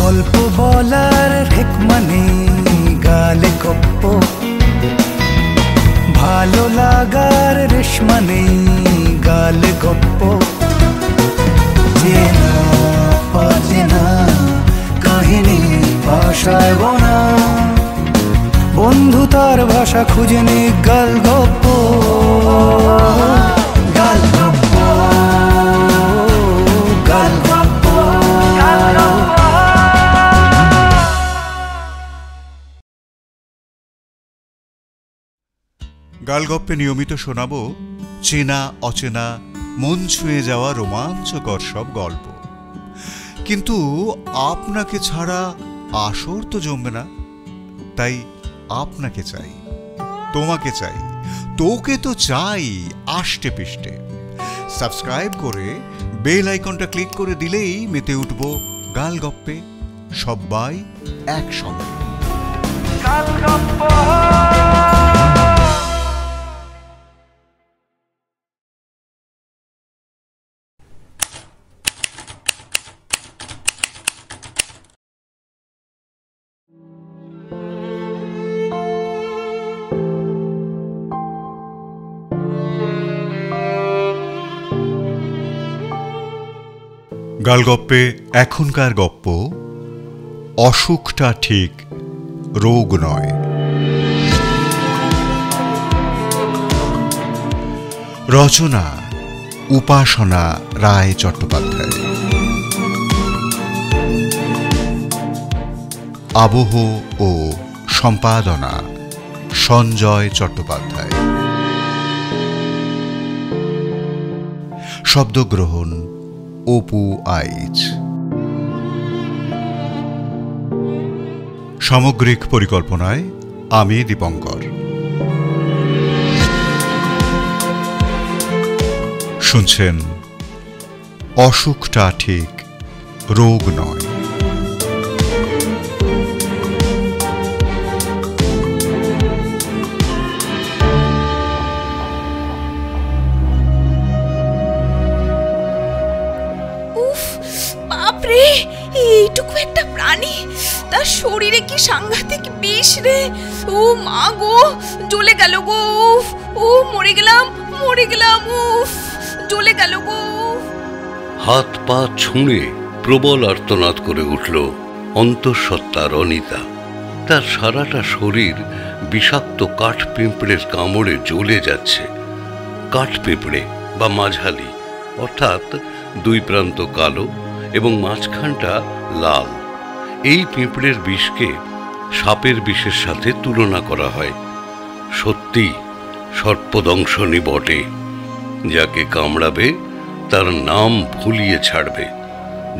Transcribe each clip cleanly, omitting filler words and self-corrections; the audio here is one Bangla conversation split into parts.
গল্প বলার রেকমা নেই গালে গপ্প, ভালো লাগার রেশমা নেই গালে গপ্প। চেনা অচেনা কাহিনী ভাষায় বোনা, বন্ধু তার ভাষা খুঁজে নে গাল গপ্প, গাল গপ্প, গাল গপ্প। গালগপ্পে নিয়মিত শোনাবো চেনা অচেনা মন ছুঁয়ে যাওয়া রোমাঞ্চকর সব গল্প। কিন্তু আপনাকে ছাড়া আসর তো জমবে না, তাই আপনাকে চাই, তোমাকে চাই, তোকে তো চাই আষ্টে পিষ্টে। সাবস্ক্রাইব করে বেল আইকনটা ক্লিক করে দিলেই মেতে উঠবো গালগপ্পে, সবাই একসঙ্গে। গালগপ্প। গালগপ্পে এখনকার গপ্প অসুখটা ঠিক রোগ নয়। রচনা উপাসনা রায় চট্টোপাধ্যায়, আবহ ও সম্পাদনা সঞ্জয় চট্টোপাধ্যায়, শব্দগ্রহণ অপু আইচ, সামগ্রিক পরিকল্পনায় আমি দীপঙ্কর। শুনছেন অসুখটা ঠিক রোগ নয়। এইটুকু একটা প্রাণী, তার শরীরে কি সাংঘাতিক বিষ রে! ও মা গো, জ্বলে গেল গো! ও মরে গেলাম, মরে গেলাম! উফ, জ্বলে গেল গো! হাত পা ছুঁড়ে প্রবল আর্তনাদ করে উঠল অন্তঃসত্ত্বা রনিতা। তার সারাটা শরীর বিষাক্ত কাঠ পিঁপড়ের কামড়ে জ্বলে যাচ্ছে। কাঠ পিঁপড়ে বা মাঝালি, অর্থাৎ দুই প্রান্ত কালো এবং মাঝখানটা লাল, এই পিঁপড়ের বিষকে সাপের বিষের সাথে তুলনা করা হয়। সত্যি সর্পদংশনী বটে। যাকে কামড়াবে তার নাম ভুলিয়ে ছাড়বে।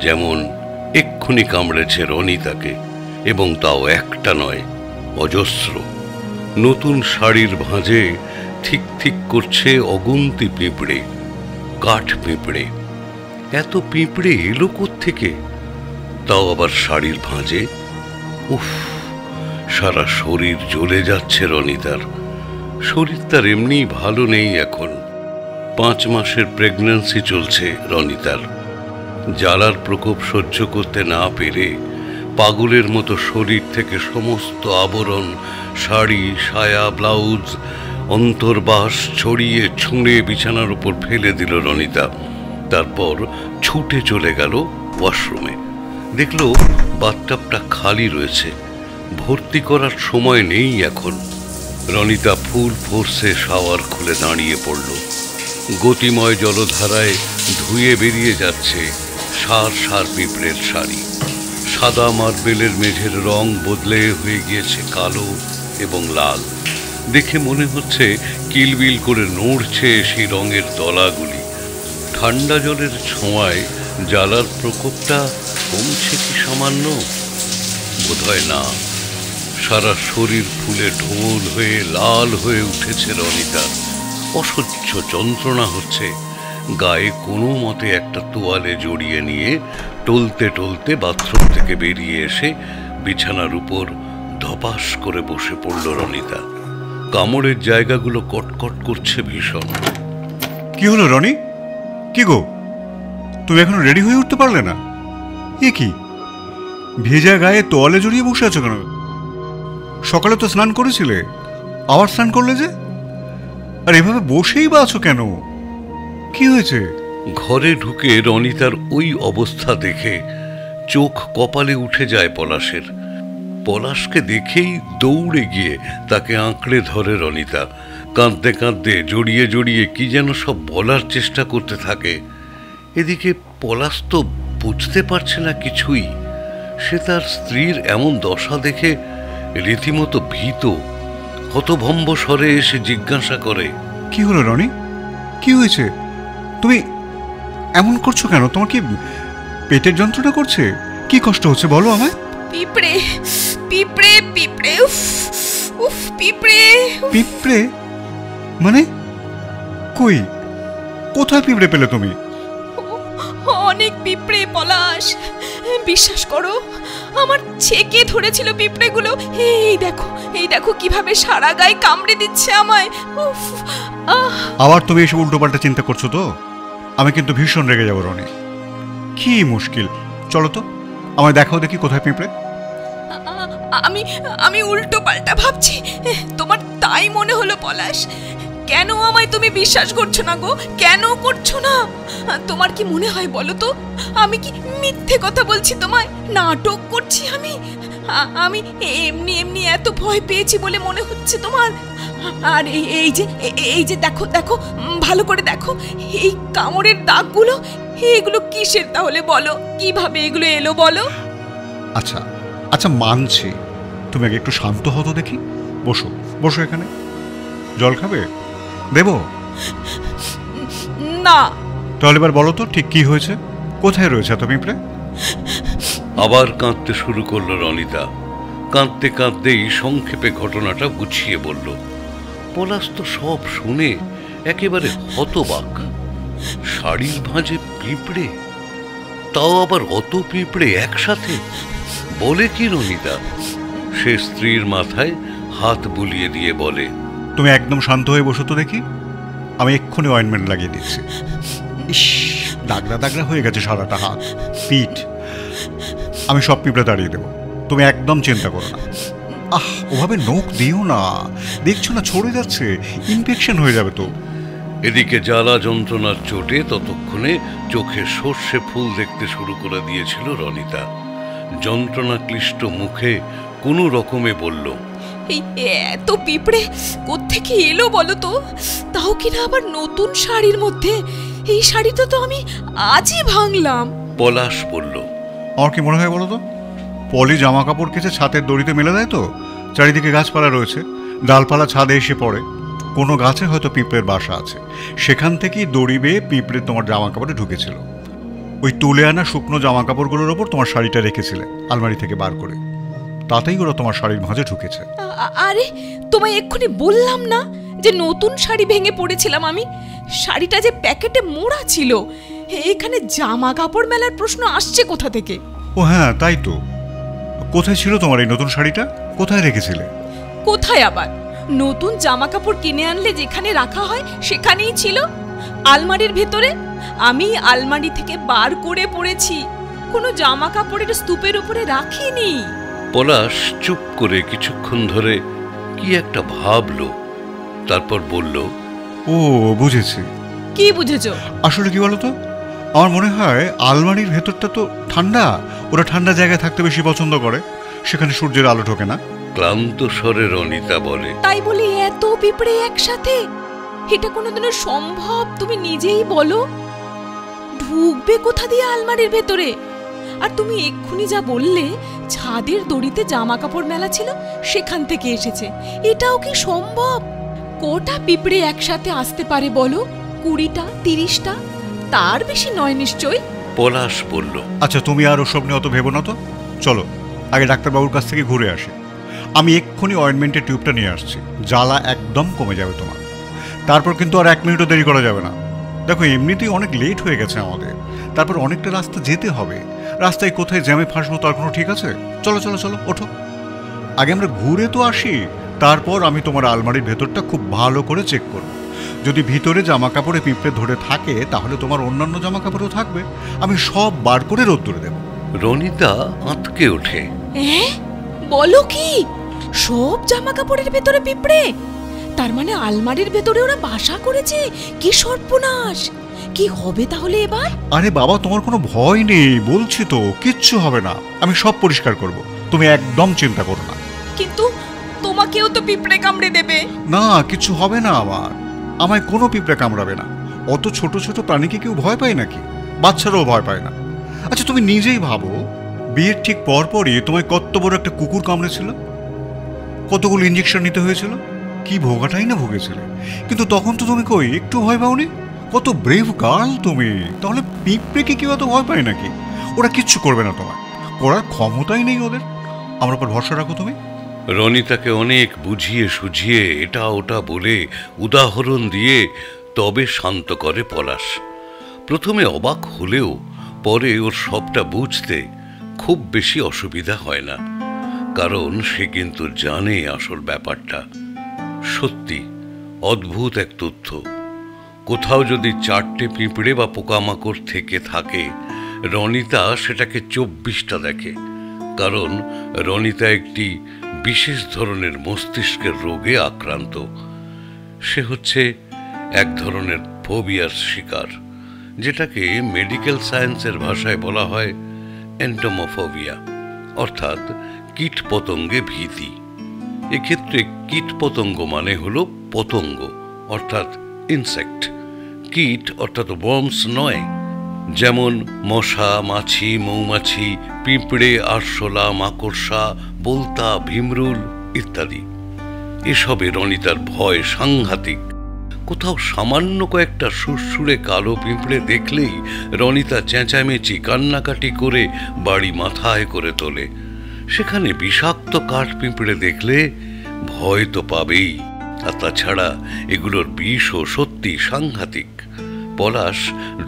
যেমন এক্ষুনি কামড়েছে রনিতাকে, এবং তাও একটা নয়, অজস্র। নতুন শাড়ির ভাঁজে ঠিক ঠিক করছে অগুন্তি পিঁপড়ে, কাঠ পিঁপড়ে। এত পিঁপড়ে এলো কোত্থেকে? তাও আবার শাড়ির ভাঁজে। উফ, সারা শরীর জ্বলে যাচ্ছে রনিতার। শরীর তার এমনি ভালো নেই এখন। 5 মাসের প্রেগন্যান্সি চলছে রনিতার। জ্বালার প্রকোপ সহ্য করতে না পেরে পাগলের মতো শরীর থেকে সমস্ত আবরণ, শাড়ি, সায়া, ব্লাউজ, অন্তর্বাস ছড়িয়ে ছুঁড়ে বিছানার উপর ফেলে দিল রনিতা। তারপর ছুটে চলে গেল ওয়াশরুমে। দেখল বাথটাবটা খালি রয়েছে, ভর্তি করার সময় নেই এখন। রনিতা ফুল ফোর্সে শাওয়ার খুলে দাঁড়িয়ে পড়ল। গতিময় জলধারায় ধুয়ে বেরিয়ে যাচ্ছে সার সার পিঁপড়ের শাড়ি। সাদা মার্বেলের মেঝের রং বদলে হয়ে গিয়েছে কালো এবং লাল। দেখে মনে হচ্ছে কিলবিল করে নড়ছে সেই রঙের দলাগুলি। ঠান্ডা জলের ছোঁয়ায় জ্বালার প্রকোপটা কমছে কি সামান্য? বোধহয় না। সারা শরীর ফুলে ঢোল হয়ে লাল হয়ে উঠেছে রনিতা। অসহ্য যন্ত্রণা হচ্ছে। গায়ে কোনো মতে একটা তোয়ালে জড়িয়ে নিয়ে টলতে টলতে বাথরুম থেকে বেরিয়ে এসে বিছানার উপর ধপাস করে বসে পড়ল রনিতা। কামড়ের জায়গাগুলো কটকট করছে ভীষণ। কি হলো রনি? কি গো, তুমি এখনো রেডি হয়ে উঠতে পারলে না? এ কি, ভেজা গায়ে তোয়ালে জড়িয়ে বসে আছো কেন? সকালে তো স্নান করেছিলে, আবার স্নান করলে যে? আর এভাবে বসেই বা আছো কেন? কি হয়েছে? ঘরে ঢুকে রনিতার ওই অবস্থা দেখে চোখ কপালে উঠে যায় পলাশের। পলাশকে দেখেই দৌড়ে গিয়ে তাকে আঁকড়ে ধরে রনিতা। কাঁদতে কাঁদতে জড়িয়ে জড়িয়ে কি যেন সব বলার চেষ্টা করতে থাকে। এদিকে পলাশ তো বুঝতে পারছে না কিছুই। সে তার স্ত্রীর এমন দশা দেখে রীতিমতো ভীত। হতভম্ব স্বরে এসে জিজ্ঞাসা করে, কি হলো রনি? কি হয়েছে? তুমি এমন করছো কেন? তোমার কি পেটের যন্ত্রণা করছে? কি কষ্ট হচ্ছে বলো আমায়। পিঁপড়ে পিঁপড়ে পিঁপড়ে, উফ উফ, পিঁপড়ে। পিঁপড়ে মানে? কই, কোথায় পিঁপড়ে পেলে তুমি? অনেক পিঁপড়ে পলাশ, বিশ্বাস করো আমার ছেকে ধরেছিল পিঁপড়েগুলো। এই দেখো কিভাবে সারা গায়ে কামড়ে দিচ্ছে আমায়। উফ, আবার তুমি এসব উল্টোপাল্টা চিন্তা করছো তো? আমি কিন্তু ভীষণ রেগে যাবো রনি। কি মুশকিল, চলো তো আমায় দেখাও দেখি কোথায় পিঁপড়ে। আমি আমি উল্টো পাল্টা ভাবছি, তোমার তাই মনে হলো পলাশ? কেন আমায় তুমি বিশ্বাস করছো না গো? কেন করছো না? তোমার কি মনে হয় বলো তো, আমি কি মিথ্যে কথা বলছি তোমায়? নাটক করছি আমি? আমি এমনি এমনি এত ভয় পেয়েছি বলে মনে হচ্ছে তোমার? আর এই যে দেখো দেখো, ভালো করে দেখো, এই কামড়ের দাগগুলো, এগুলো কিসের তাহলে বলো? কিভাবে এগুলো এলো বলো? আচ্ছা আচ্ছা মানছি, তুমি আগে একটু শান্ত হতো দেখি। বসো বসো এখানে। জল খাবে? দেবো? না। তাহলে এবার বলো তো ঠিক কি হয়েছে? কোথায় রয়েছে এত পিঁপড়ে? আবার কাঁদতে শুরু করলো রনিতা। কাঁদতে কাঁদতেই সংক্ষেপে ঘটনাটা গুছিয়ে বলল। পলাশ তো সব শুনে একেবারে হতবাক। শাড়ির ভাঁজে পিঁপড়ে, তাও আবার অত পিঁপড়ে একসাথে! বলে কি রনিতা? সে স্ত্রীর মাথায় হাত বুলিয়ে দিয়ে বলে, তুমি একদম শান্ত হয়ে বসো তো দেখি, আমি এক্ষুনি অয়েন্টমেন্ট লাগিয়ে দিচ্ছি। ইস, দাগড়া দাগড়া হয়ে গেছে সারাটা হাত, পিঠ। আমি সব পিঁপড়ে তাড়িয়ে দেবো, তুমি একদম চিন্তা করো না। ওভাবে নখ দিও না, দেখছো না ছড়ে যাচ্ছে, ইনফেকশন হয়ে যাবে তো। এদিকে জ্বালা যন্ত্রণার চোটে ততক্ষণে চোখে সর্ষে ফুল দেখতে শুরু করে দিয়েছিল রনিতা। যন্ত্রণা ক্লিষ্ট মুখে কোনো রকমে বলল, এই এত পিঁপড়ে কোত্থেকে এলো বলো তো? তাও কিনা আবার নতুন শাড়ির মধ্যে। এই শাড়িটা তো আমি আজই ভাঙলাম। পলাশ বলল, আমার কি মনে হয় বলো তো, পলি জামা কাপড় কেচে ছাদের দড়িতে মেলে দেয় তো। চারিদিকে গাছপালা রয়েছে, ডালপালা ছাদে এসে পড়ে। কোনো গাছে হয়তো পিঁপড়ের বাসা আছে, সেখান থেকেই দড়ি বেয়ে পিঁপড়ে তোমার জামা কাপড়ে ঢুকেছিল। ওই তুলে আনা শুকনো জামা কাপড়গুলোর ওপর তোমার শাড়িটা রেখেছিলে আলমারি থেকে বার করে, তাতেই ওরা তোমার শাড়ির ভাঁজে ঢুকেছে। আরে তোমায় এক্ষুনি বললাম না যে নতুন শাড়ি ভেঙে পড়েছিলাম আমি? শাড়িটা যে প্যাকেটে মোড়া ছিল। এখানে জামা কাপড় মেলার প্রশ্ন আসছে কোথা থেকে? ও হ্যাঁ, তাই তো। কোথায় ছিল তোমার এই নতুন শাড়িটা? কোথায় রেখেছিলে? কোথায় আবার? নতুন জামা কাপড় কিনে আনলে যেখানে রাখা হয় সেখানেই ছিল, আলমারির ভেতরে। আমি আলমারি থেকে বার করে পড়েছি, কোনো জামা কাপড়ের স্তূপের উপরে রাখিনি। পলাশ চুপ করে কিছুক্ষণ ধরে কি একটা ভাবলো, তারপর বলল, ও বুঝেছি। কি বুঝেছো? আসলে কি বলতো, আমার মনে হয় আলমারির ভেতরটা তো ঠান্ডা, ওরা ঠান্ডা জায়গায় থাকতে বেশি পছন্দ করে, সেখানে সূর্যের আলো ঢোকে না। ক্লান্ত স্বরে রনিতা বলে, তাই বলি এত পিঁপড়ে একসাথে? এটা কোনোদিনও সম্ভব? তুমি নিজেই বলো। ঢুকবে কোথা দিয়ে আলমারির ভেতরে? আর তুমি এক্ষুনি যা বললে ছাদের দড়িতে জামা কাপড় মেলা ছিল, সেখান থেকে এসেছে, এটাও কি সম্ভব? কটা পিঁপড়ে একসাথে আসতে পারে বলো? 20টা 30টা, তার বেশি নয় নিশ্চয়। পলাশ বলল, আচ্ছা তুমি আর ওসব নিয়ে অত ভেবো না তো, চলো আগে ডাক্তারবাবুর কাছ থেকে ঘুরে আসি। আমি এক্ষুনি অয়েন্টমেন্টের টিউবটা নিয়ে আসছি, জ্বালা একদম কমে যাবে তোমার। তারপর কিন্তু আর 1 মিনিটও দেরি করা যাবে না। দেখো এমনিতেই অনেক লেট হয়ে গেছে আমাদের, তারপর অনেকটা রাস্তা যেতে হবে। রাস্তায় কোথায় জ্যামে ফাঁসবো তার কোনো ঠিক আছে? চলো চলো চলো, ওঠো। আগে আমরা ঘুরে তো আসি, তারপর আমি তোমার আলমারির ভেতরটা খুব ভালো করে চেক করব। যদি ভিতরে জামা কাপড়ে পিঁপড়ে ধরে থাকে তাহলে তোমার অন্যান্য জামা কাপড়ও থাকবে, আমি সব বার করে রোদ্দুরে দেবো। রনিতা আঁতকে ওঠে। বলো কি, সব জামা কাপড়ের ভেতরে পিঁপড়ে? তার মানে আলমারির ভেতরে ওরা বাসা করেছে? কি সর্বনাশ! কি হবে তাহলে এবার? আরে বাবা, তোমার কোনো ভয় নেই, বলছি তো কিচ্ছু হবে না, আমি সব পরিষ্কার করব, তুমি একদম চিন্তা করো না। কিন্তু তোমাকেও তো পিঁপড়ে কামড়ে দেবে। না, কিছু হবে না, আমায় কোনো পিঁপড়ে কামড়াবে না। অত ছোট ছোট প্রাণীকে কেউ ভয় পায় নাকি? বাচ্চারাও ভয় পায় না। আচ্ছা, তুমি নিজেই ভাবো, বিয়ের ঠিক পরপরই তোমায় কত বড় একটা কুকুর কামড়েছিল, কতগুলো ইঞ্জেকশন নিতে হয়েছিল, কি ভোগাটাই না ভুগেছিলে, কিন্তু তখন তো তুমি কই একটু ভয় পাওনি। কত ব্রেভ গার্ল তুমি। তাহলে পিঁপড়েকে কেউ এত ভয় পায় নাকি? ওরা কিচ্ছু করবে না, তোমার করার ক্ষমতাই নেই ওদের। আমার উপর ভরসা রাখো তুমি। রনিতাকে অনেক বুঝিয়ে সুঝিয়ে এটা ওটা বলে উদাহরণ দিয়ে তবে শান্ত করে পলাশ। প্রথমে অবাক হলেও পরে ওর সবটা বুঝতে খুব বেশি অসুবিধা হয় না, কারণ সে কিন্তু জানে আসল ব্যাপারটা। সত্যি অদ্ভুত এক তথ্য, কোথাও যদি 4টে পিঁপড়ে বা পোকামাকড় থেকে থাকে, রনিতা সেটাকে 24টা দেখে, কারণ রনিতা একটি বিশেষ ধরনের মস্তিষ্কের রোগে আক্রান্ত। সে হচ্ছে এক ধরনের ফোবিয়ার শিকার, যেটাকে মেডিকেল সায়েন্সের ভাষায় বলা হয় এন্টোমোফোবিয়া, অর্থাৎ কীট পতঙ্গে ভীতি। এক্ষেত্রে কীট পতঙ্গ মানে হলো পতঙ্গ, অর্থাৎ ইনসেক্ট। কীট অর্থাৎ ওয়ার্মস নয়, যেমন মশা, মাছি, মৌমাছি, পিঁপড়ে, আরশোলা, মাকড়সা, বোলতা, ভিমরুল ইত্যাদি। এসবে রনিতার ভয় সাংঘাতিক। কোথাও সামান্য কয়েকটা সুরসুরে কালো পিঁপড়ে দেখলেই রনিতা চেঁচামেচি কান্নাকাটি করে বাড়ি মাথায় করে তোলে। সেখানে বিষাক্ত কাঠ পিঁপড়ে দেখলে ভয় তো পাবেই, আর তাছাড়া এগুলোর বিষও সত্যি সাংঘাতিক। পলাশ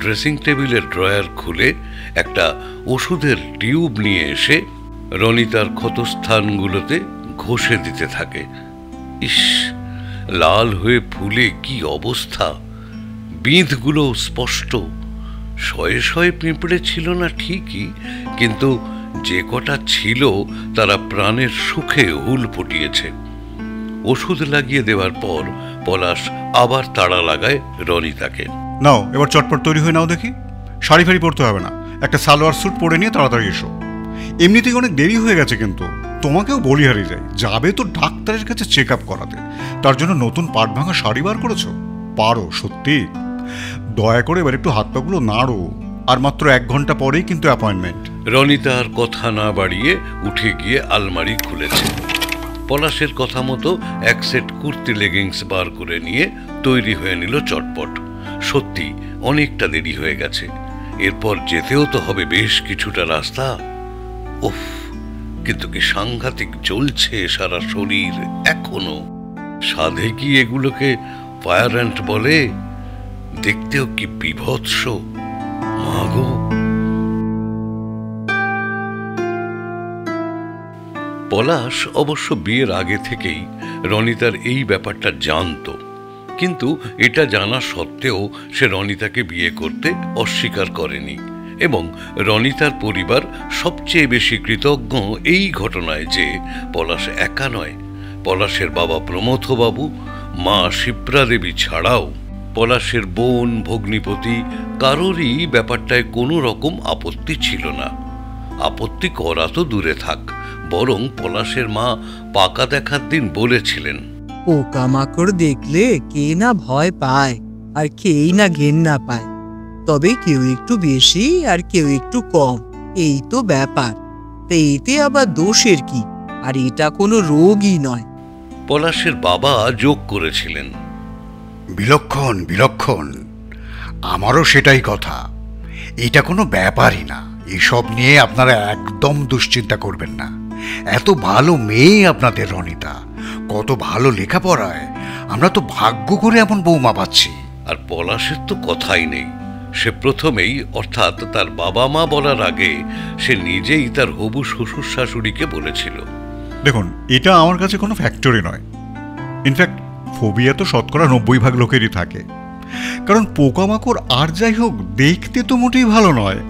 ড্রেসিং টেবিলের ড্রয়ার খুলে একটা ওষুধের টিউব নিয়ে এসে রনিতার ক্ষতস্থানগুলোতে ঘষে দিতে থাকে। ইস, লাল হয়ে ফুলে কি অবস্থা! বিঁধগুলো স্পষ্ট। শয়ে শয়ে পিঁপড়ে ছিল না ঠিকই, কিন্তু যে কটা ছিল তারা প্রাণের সুখে হুল ফুটিয়েছে। ওষুধ লাগিয়ে দেওয়ার পর পলাশ আবার তাড়া লাগায় রনিতাকে। নাও, এবার চটপট তৈরি হয়ে নাও দেখি। শাড়ি ফাড়ি পরতে হবে না, একটা সালোয়ার স্যুট পরে নিয়ে তাড়াতাড়ি এসো। এমনিতেই অনেক দেরি হয়ে গেছে, কিন্তু তোমাকেও বলি হারিয়ে যায়, যাবে তো ডাক্তারের কাছে চেক আপ করাতে, তার জন্য নতুন পাট ভাঙা শাড়ি বার করেছো? পারো সত্যি? দয়া করে এবার একটু হাত পাগুলো নাড়ো, আর মাত্র 1 ঘন্টা পরেই কিন্তু অ্যাপয়েন্টমেন্ট। রনিতা আর কথা না বাড়িয়ে উঠে গিয়ে আলমারি খুলেছে। পলাশের কথা মতো এক সেট কুর্তি লেগিংস বার করে নিয়ে তৈরি হয়ে নিল চটপট। সত্যি অনেকটা দেরি হয়ে গেছে, এরপর যেতেও তো হবে বেশ কিছুটা রাস্তা। উফ, কিন্তু কি সাংঘাতিক জ্বলছে সারা শরীর এখনো। সাধে কি এগুলোকে ফায়ার অ্যান্ট বলে? দেখতেও কি বিভৎস! মাগো! পলাশ অবশ্য বিয়ের আগে থেকেই রনিতার এই ব্যাপারটা জানতো, কিন্তু এটা জানা সত্ত্বেও সে রনিতাকে বিয়ে করতে অস্বীকার করেনি। এবং রনিতার পরিবার সবচেয়ে বেশি কৃতজ্ঞ এই ঘটনায় যে পলাশ একা নয়, পলাশের বাবা প্রমথবাবু, মা শিপ্রা দেবী ছাড়াও পলাশের বোন, ভগ্নিপতি কারোরই ব্যাপারটায় কোনো রকম আপত্তি ছিল না। আপত্তি করা তো দূরে থাক, বরং পলাশের মা পাকা দেখার দিন বলেছিলেন, পোকামাকড় দেখলে কে না ভয় পায় আর কেই না ঘেন্না পায়, তবে কেউ একটু বেশি আর কেউ একটু কম, এই তো ব্যাপার। তো এতে আবার দোষের কি? আর এটা কোনো রোগই নয়। পলাশের বাবা যোগ করেছিলেন, বিলক্ষণ বিলক্ষণ, আমারও সেটাই কথা। এটা কোনো ব্যাপারই না, এসব নিয়ে আপনারা একদম দুশ্চিন্তা করবেন না। এত ভালো মেয়ে আপনাদের রনিতা, কত ভালো লেখাপড়ায়, আমরা তো ভাগ্য করে এমন বৌমা পাচ্ছি। আর পলাশের তো কথাই নেই। সে প্রথমেই, অর্থাৎ তার বাবা মা বলার আগে, সে নিজেই তার হবু শ্বশুর শাশুড়িকে বলেছিল। দেখুন, এটা আমার কাছে কোনো ফ্যাক্টরি নয়। ইনফ্যাক্ট ফোবিয়া তো শতকরা 90% লোকেরই থাকে, কারণ পোকামাকড় আর যাই হোক দেখতে তো মোটেই ভালো নয়।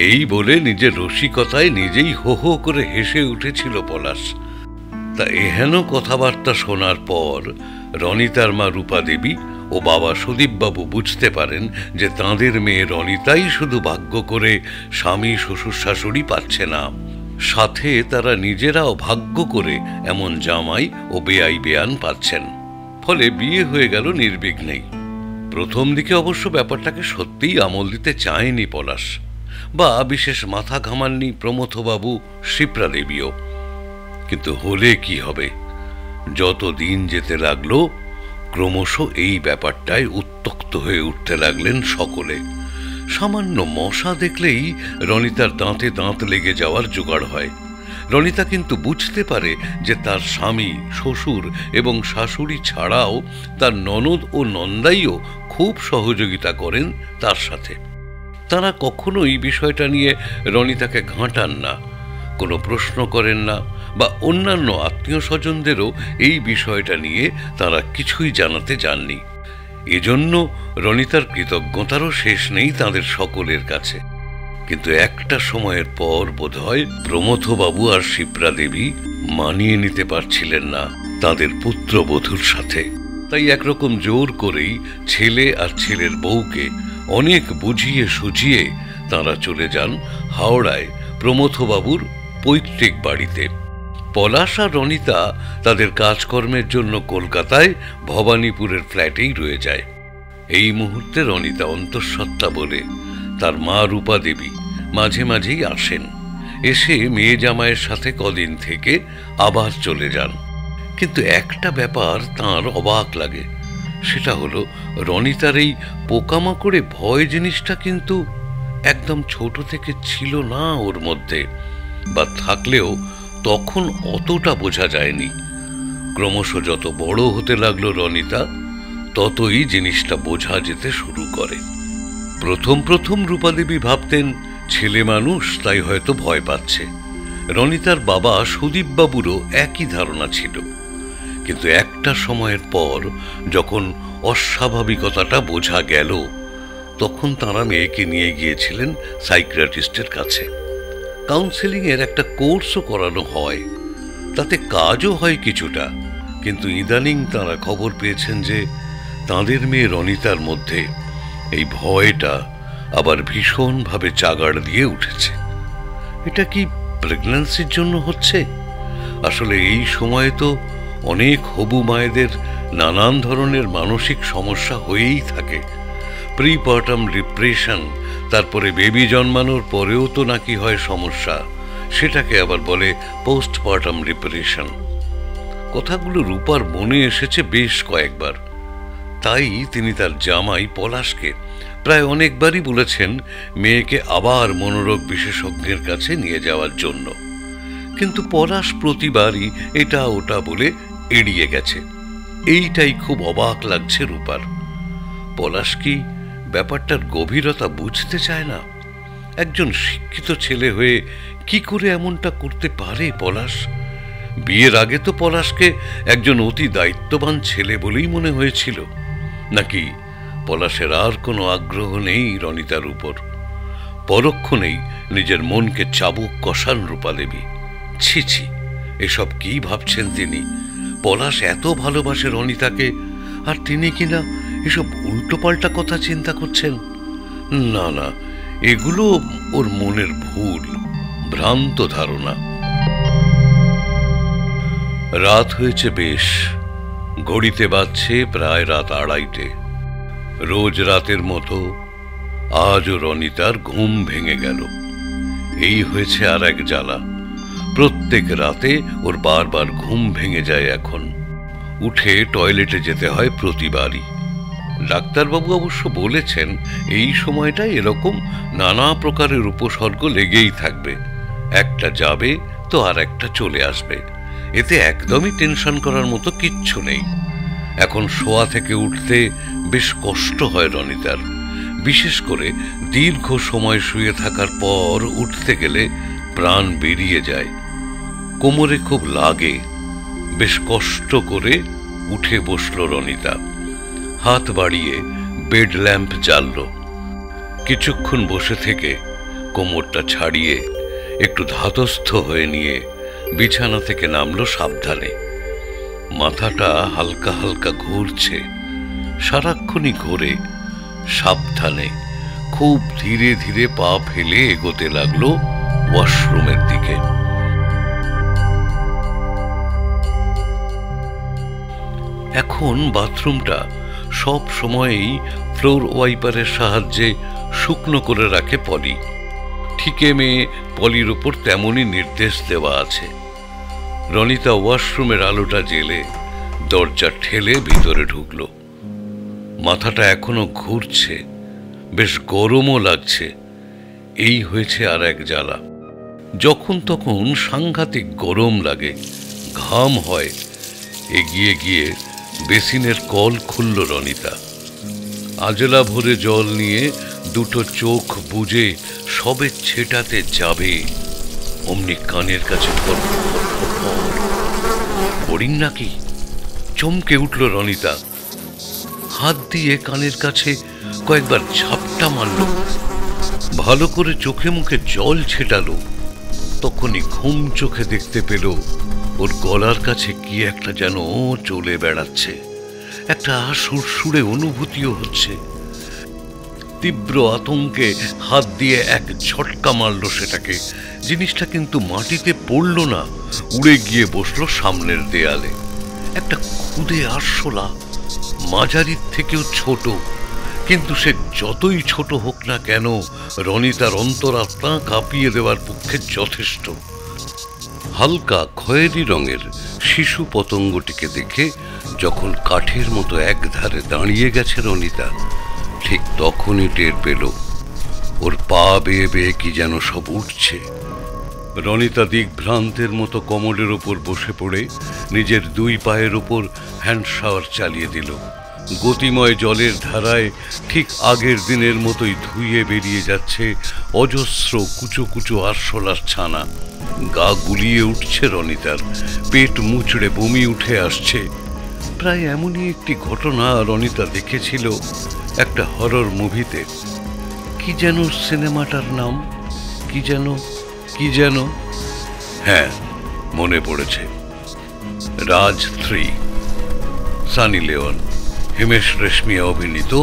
এই বলে নিজের রসিকতায় নিজেই হো হো করে হেসে উঠেছিল পলাশ। তা এহেন কথাবার্তা শোনার পর রনিতার মা রূপা দেবী ও বাবা সুদীপবাবু বুঝতে পারেন যে তাঁদের মেয়ে রনিতাই শুধু ভাগ্য করে স্বামী শ্বশুর শাশুড়ি পাচ্ছে না, সাথে তারা নিজেরাও ভাগ্য করে এমন জামাই ও বেয়াই বেয়ান পাচ্ছেন। ফলে বিয়ে হয়ে গেল নির্বিঘ্নেই। প্রথম দিকে অবশ্য ব্যাপারটাকে সত্যিই আমল দিতে চায়নি পলাশ, বা বিশেষ মাথা ঘামাননি প্রমথবাবু, শিপ্রা দেবীও। কিন্তু হলে কি হবে, যত দিন যেতে লাগলো ক্রমশ এই ব্যাপারটায় উত্তক্ত হয়ে উঠতে লাগলেন সকলে। সামান্য মশা দেখলেই রনিতার দাঁতে দাঁত লেগে যাওয়ার জোগাড় হয়। রনিতা কিন্তু বুঝতে পারে যে তার স্বামী, শ্বশুর এবং শাশুড়ি ছাড়াও তার ননদ ও নন্দাইও খুব সহযোগিতা করেন তার সাথে। তারা কখনোই বিষয়টা নিয়ে রনিতাকে ঘাঁটান না, কোনো প্রশ্ন করেন না, বা অন্যান্য আত্মীয় স্বজনদেরও এই বিষয়টা নিয়ে তারা কিছুই জানাতে যাননি। এজন্য রনিতার কৃতজ্ঞতারও শেষ নেই তাদের সকলের কাছে। কিন্তু একটা সময়ের পর বোধহয় প্রমথবাবু আর শিপ্রা দেবী মানিয়ে নিতে পারছিলেন না তাদের পুত্রবধূর সাথে। তাই একরকম জোর করেই ছেলে আর ছেলের বউকে অনেক বুঝিয়ে সুঝিয়ে তাঁরা চলে যান হাওড়ায় প্রমথবাবুর পৈতৃক বাড়িতে। পলাশ আর রনিতা তাদের কাজকর্মের জন্য কলকাতায় ভবানীপুরের ফ্ল্যাটেই রয়ে যায়। এই মুহূর্তে রনিতা অন্তঃসত্ত্বা বলে তার মা রূপা দেবী মাঝে মাঝেই আসেন, এসে মেয়ে জামাইয়ের সাথে কদিন থেকে আবার চলে যান। কিন্তু একটা ব্যাপার তাঁর অবাক লাগে, সেটা হলো রনিতার এই পোকামাকড়ে ভয় জিনিসটা কিন্তু একদম ছোট থেকে ছিল না ওর মধ্যে, বা থাকলেও তখন অতটা বোঝা যায়নি। ক্রমশ যত বড় হতে লাগলো রনিতা, ততই জিনিসটা বোঝা যেতে শুরু করে। প্রথম প্রথম রূপাদেবী ভাবতেন ছেলে মানুষ, তাই হয়তো ভয় পাচ্ছে। রনিতার বাবা সুদীপবাবুরও একই ধারণা ছিল। কিন্তু একটা সময়ের পর যখন অস্বাভাবিকতাটা বোঝা গেল, তখন তাঁরা মেয়েকে নিয়ে গিয়েছিলেন সাইকিয়াট্রিস্টের কাছে। কাউন্সেলিংয়ের একটা কোর্সও করানো হয়, তাতে কাজও হয় কিছুটা। কিন্তু ইদানিং তাঁরা খবর পেয়েছেন যে তাঁদের মেয়ে রনিতার মধ্যে এই ভয়টা আবার ভীষণভাবে চাগাড় দিয়ে উঠেছে। এটা কি প্রেগন্যান্সির জন্য হচ্ছে? আসলে এই সময়ে তো অনেক হবু মায়েদের নানান ধরনের মানসিক সমস্যা হয়েই থাকে। প্রিপার্টাম ডিপ্রেশন, তারপরে বেবি জন্মানোর পরেও তো নাকি হয় সমস্যা, সেটাকে আবার বলে পোস্টপার্টাম ডিপ্রেশন। কথাগুলো রূপার মনে এসেছে বেশ কয়েকবার। তাই তিনি তার জামাই পলাশকে প্রায় অনেকবারই বলেছেন মেয়েকে আবার মনোরোগ বিশেষজ্ঞের কাছে নিয়ে যাওয়ার জন্য। কিন্তু পলাশ প্রতিবারই এটা ওটা বলে এড়িয়ে গেছে। এইটাই খুব অবাক লাগছে রূপার। পলাশ কি ব্যাপারটার গভীরতা বুঝতে চায় না? একজন শিক্ষিত ছেলে হয়ে কি করে এমনটা করতে পারে পলাশ? বিয়ের আগে তো পলাশকে একজন অতি দায়িত্ববান ছেলে বলেই মনে হয়েছিল। নাকি পলাশের আর কোনো আগ্রহ নেই রনিতার উপর? পরক্ষণেই নিজের মনকে চাবুক কষান রূপাদেবী। ছি ছি, এসব কি ভাবছেন তিনি? পলাশ এত ভালোবাসে রনিতাকে, আর তিনি কিনা এসব উল্টোপাল্টা কথা চিন্তা করছেন। না না, এগুলো ওর মনের ভুল, ভ্রান্ত ধারণা। রাত হয়েছে বেশ, ঘড়িতে বাজছে প্রায় রাত 2:30। রোজ রাতের মতো আজও রনিতার ঘুম ভেঙে গেল। এই হয়েছে আর এক জ্বালা, প্রত্যেক রাতে ওর বারবার ঘুম ভেঙে যায়। এখন উঠে টয়লেটে যেতে হয় প্রতিবারই। ডাক্তারবাবু অবশ্য বলেছেন এই সময়টা এরকম নানা প্রকারের উপসর্গ লেগেই থাকবে, একটা যাবে তো আর একটা চলে আসবে। এতে একদমই টেনশন করার মতো কিচ্ছু নেই। এখন শোয়া থেকে উঠতে বেশ কষ্ট হয় রনিতার, বিশেষ করে দীর্ঘ সময় শুয়ে থাকার পর উঠতে গেলে প্রাণ বেরিয়ে যায়, কোমরে খুব লাগে। বেশ কষ্ট করে উঠে বসল রনিতা, হাত বাড়িয়ে বেড ল্যাম্প জ্বালল। কিছুক্ষণ বসে থেকে কোমরটা ছাড়িয়ে একটু ধাতস্থ হয়ে নিয়ে বিছানা থেকে নামলো সাবধানে। মাথাটা হালকা হালকা ঘুরছে, সারাক্ষণই ঘোরে। সাবধানে খুব ধীরে ধীরে পা ফেলে এগোতে লাগলো ওয়াশরুমের দিকে। এখন বাথরুমটা সব সময়ই ফ্লোর ওয়াইপারের সাহায্যে শুকনো করে রাখে পলি। ঠিকে মেয়ে পলির ওপর তেমনই নির্দেশ দেওয়া আছে। রনিতা ওয়াশরুমের আলোটা জ্বেলে দরজা ঠেলে ভিতরে ঢুকল। মাথাটা এখনো ঘুরছে, বেশ গরমও লাগছে। এই হয়েছে আর এক জ্বালা, যখন তখন সাংঘাতিক গরম লাগে, ঘাম হয়। এগিয়ে গিয়ে বেসিনের কল খুলল রনিতা। আজলা ভরে জল নিয়ে দুটো চোখ বুজে সবে ছেটাতে যাবে, অমনি কানের কাছে বোরিং নাকি? চমকে উঠল রনিতা। হাত দিয়ে কানের কাছে কয়েকবার ঝাপটা মারল, ভালো করে চোখে মুখে জল ছেটালো। তখনই ঘুম চোখে দেখতে পেল ওর গলার কাছে কি একটা যেন চলে বেড়াচ্ছে। একটা সুরসুরে অনুভূতিও হচ্ছে। তীব্র আতঙ্কে হাত দিয়ে এক ঝটকা মারল সেটাকে। জিনিসটা কিন্তু মাটিতে পড়ল না, উড়ে গিয়ে বসলো সামনের দেয়ালে। একটা খুদে আরশোলা, মাঝারির থেকেও ছোট, কিন্তু সে যতই ছোট হোক না কেন রনিতার অন্তরাত্মা কাঁপিয়ে দেওয়ার পক্ষে যথেষ্ট। হালকা খয়েরি রঙের শিশু পতঙ্গটিকে দেখে যখন কাঠের মতো একধারে দাঁড়িয়ে গেছে রনিতা, ঠিক তখনই টের পেল ওর পা বেয়ে বেয়ে কি যেন সব উঠছে। রনিতা দিগ্ভ্রান্তের মতো কোমরের ওপর বসে পড়ে নিজের দুই পায়ের ওপর হ্যান্ড শাওয়ার চালিয়ে দিল। গতিময় জলের ধারায় ঠিক আগের দিনের মতোই ধুয়ে বেরিয়ে যাচ্ছে অজস্র কুচো কুচো আরশোলার ছানা। গা গুলিয়ে উঠছে রনিতার, পেট মুচড়ে বমি উঠে আসছে। প্রায় এমনই একটি ঘটনা রনিতা দেখেছিল একটা হরর মুভিতে। কি যেন সিনেমাটার নাম? কি যেন হ্যাঁ, মনে পড়েছে, রাজ 3, সানি লিওন, হিমেশ রেশমিয়া অভিনীত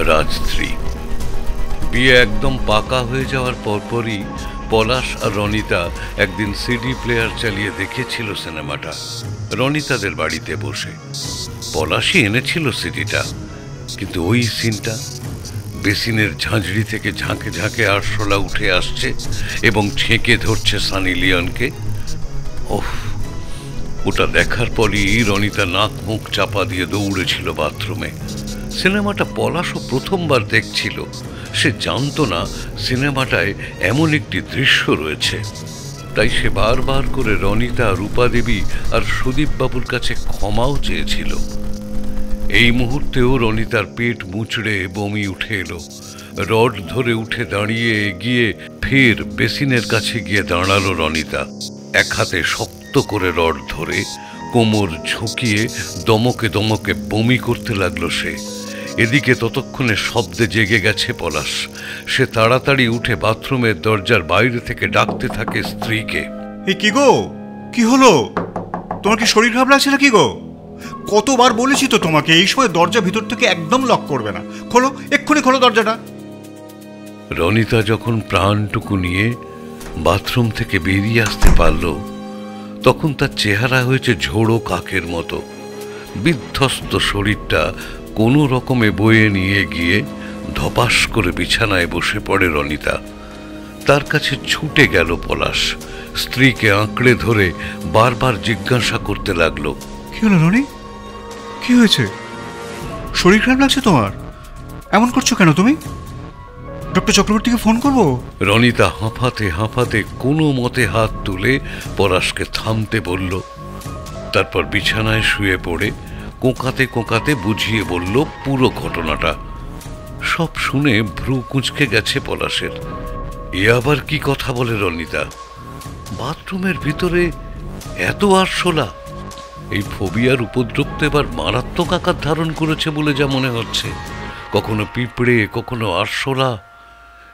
রাজ 3। বিয়ে একদম পাকা হয়ে যাওয়ার পরপরই পলাশ আর রনিতা একদিন সিডি প্লেয়ার চালিয়ে দেখেছিল সিনেমাটা রনিতাদের বাড়িতে বসে। পলাশই এনেছিল সিডিটা, কিন্তু ওই সিনটা, বেসিনের ঝাঁঝরি থেকে ঝাঁকে ঝাঁকে আরশোলা উঠে আসছে এবং ছেঁকে ধরছে সানি লিওনকে। ওহ, ওটা দেখার পরই রনিতা নাক মুখ চাপা দিয়ে দৌড়েছিল বাথরুমে। সিনেমাটা পলাশও প্রথমবার দেখছিল। সে জানত না সিনেমাটায় এমন একটি দৃশ্য রয়েছে। তাই সে বারবার করে রনিতা, রূপা দেবী আর সুদীপ বাবুর কাছে ক্ষমাও চেয়েছিল। এই মুহূর্তেও রনিতার পেট মুচড়ে বমি উঠে এলো। রড ধরে উঠে দাঁড়িয়ে গিয়ে ফের বেসিনের কাছে গিয়ে দাঁড়ালো রনিতা। এক হাতে শক্ত করে রড ধরে কোমর ঝুঁকিয়ে দমকে দমকে বমি করতে লাগলো সে। এদিকে ততক্ষণে শব্দে জেগে গেছে পলাশ। সে তাড়াতাড়ি উঠে বাথরুমের দরজার বাইরে থেকে ডাকতে থাকে স্ত্রীকে। এই কি গো, কি হলো? তোমার কি শরীর খারাপ লাগছে না কি গো? কতবার বলেছি তো তোমাকে এই সময় দরজা ভিতর থেকে একদম লক করবে না। খোলো, এক্ষুনি খোলো দরজাটা। রনিতা যখন প্রাণটুকু নিয়ে বাথরুম থেকে বেরিয়ে আসতে পারল, তখন তার চেহারা হয়েছে ঝোড়ো কাকের মতো। বিধ্বস্ত শরীরটা কোনো রকমে বয়ে নিয়ে গিয়ে ধপাস করে বিছানায় বসে পড়ে রনিতা। তার কাছে ছুটে গেল পলাশ। স্ত্রীকে আঁকড়ে ধরে বারবার জিজ্ঞাসা করতে লাগলো, কি হলো রনি? কি হয়েছে? শরীর খারাপ লাগছে তোমার? এমন করছো কেন তুমি? ডক্টর চক্রবর্তীকে ফোন করবো? রনিতা হাঁপাতে হাঁপাতে কোনো মতে হাত তুলে পলাশকে থামতে বলল। তারপর বিছানায় শুয়ে পড়ে কোঁকাতে কোঁকাতে বুঝিয়ে বলল পুরো ঘটনাটা। সব শুনে ভ্রু কুঁচকে গেছে পলাশের। এ আবার কি কথা বলে রনিতা? বাথরুমের ভিতরে এত আরশোলা! এই ফোবিয়ার উপদ্রব তো এবার মারাত্মক আকার ধারণ করেছে বলে যা মনে হচ্ছে। কখনো পিঁপড়ে, কখনো আরশোলা।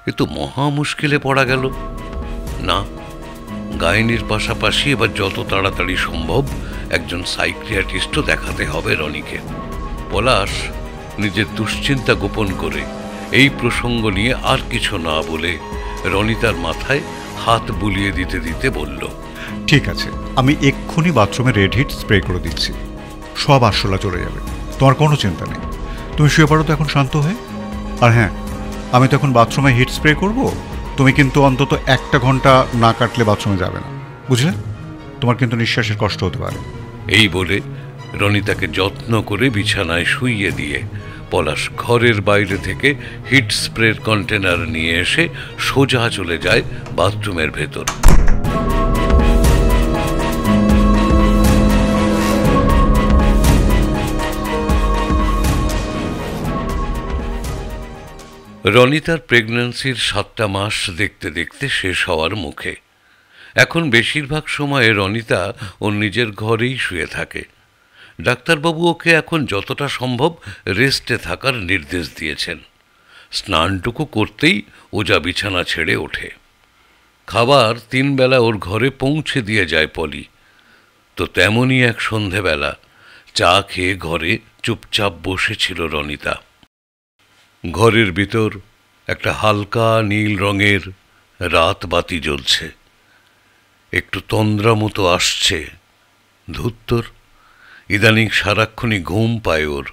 এ তো মহা মুশকিলে পড়া গেল। না, গাইনির পাশাপাশি এবার যত তাড়াতাড়ি সম্ভব একজন সাইকিয়াট্রিস্টও দেখাতে হবে রনিকে। পলাশ নিজের দুশ্চিন্তা গোপন করে এই প্রসঙ্গ নিয়ে আর কিছু না বলে রনিতার মাথায় হাত বুলিয়ে দিতে দিতে বলল, ঠিক আছে, আমি এক্ষুনি বাথরুমে রেড হিট স্প্রে করে দিচ্ছি, সব আরশোলা চলে যাবে, তোমার কোনো চিন্তা নেই। তুমি শুয়ে পড়ো তো এখন শান্ত হয়ে। আর হ্যাঁ, আমি তো এখন বাথরুমে হিট স্প্রে করব, তুমি কিন্তু অন্তত 1 ঘন্টা না কাটলে বাথরুমে যাবে না, বুঝলে? তোমার কিন্তু নিঃশ্বাসের কষ্ট হতে পারে। এই বলে রনিতাকে যত্ন করে বিছানায় শুইয়ে দিয়ে পলাশ ঘরের বাইরে থেকে হিট স্প্রের কন্টেনার নিয়ে এসে সোজা চলে যায় বাথরুমের ভেতর। রনিতার প্রেগন্যান্সির 7টা মাস দেখতে দেখতে শেষ হওয়ার মুখে। এখন বেশিরভাগ সময়ে রনিতা ওর নিজের ঘরেই শুয়ে থাকে। ডাক্তারবাবু ওকে এখন যতটা সম্ভব রেস্টে থাকার নির্দেশ দিয়েছেন। স্নানটুকু করতেই ওজা বিছানা ছেড়ে ওঠে। খাবার 3 বেলা ওর ঘরে পৌঁছে দিয়ে যায় পলি। তো তেমনই এক সন্ধেবেলা চা খেয়ে ঘরে চুপচাপ বসেছিল রনিতা। ঘরের ভিতর একটা হালকা নীল রঙের রাত বাতি জ্বলছে। একটু তন্দ্রা মতো আসছে। ধুত্তর, ইদানিং সারাক্ষণই ঘুম পায় ওর।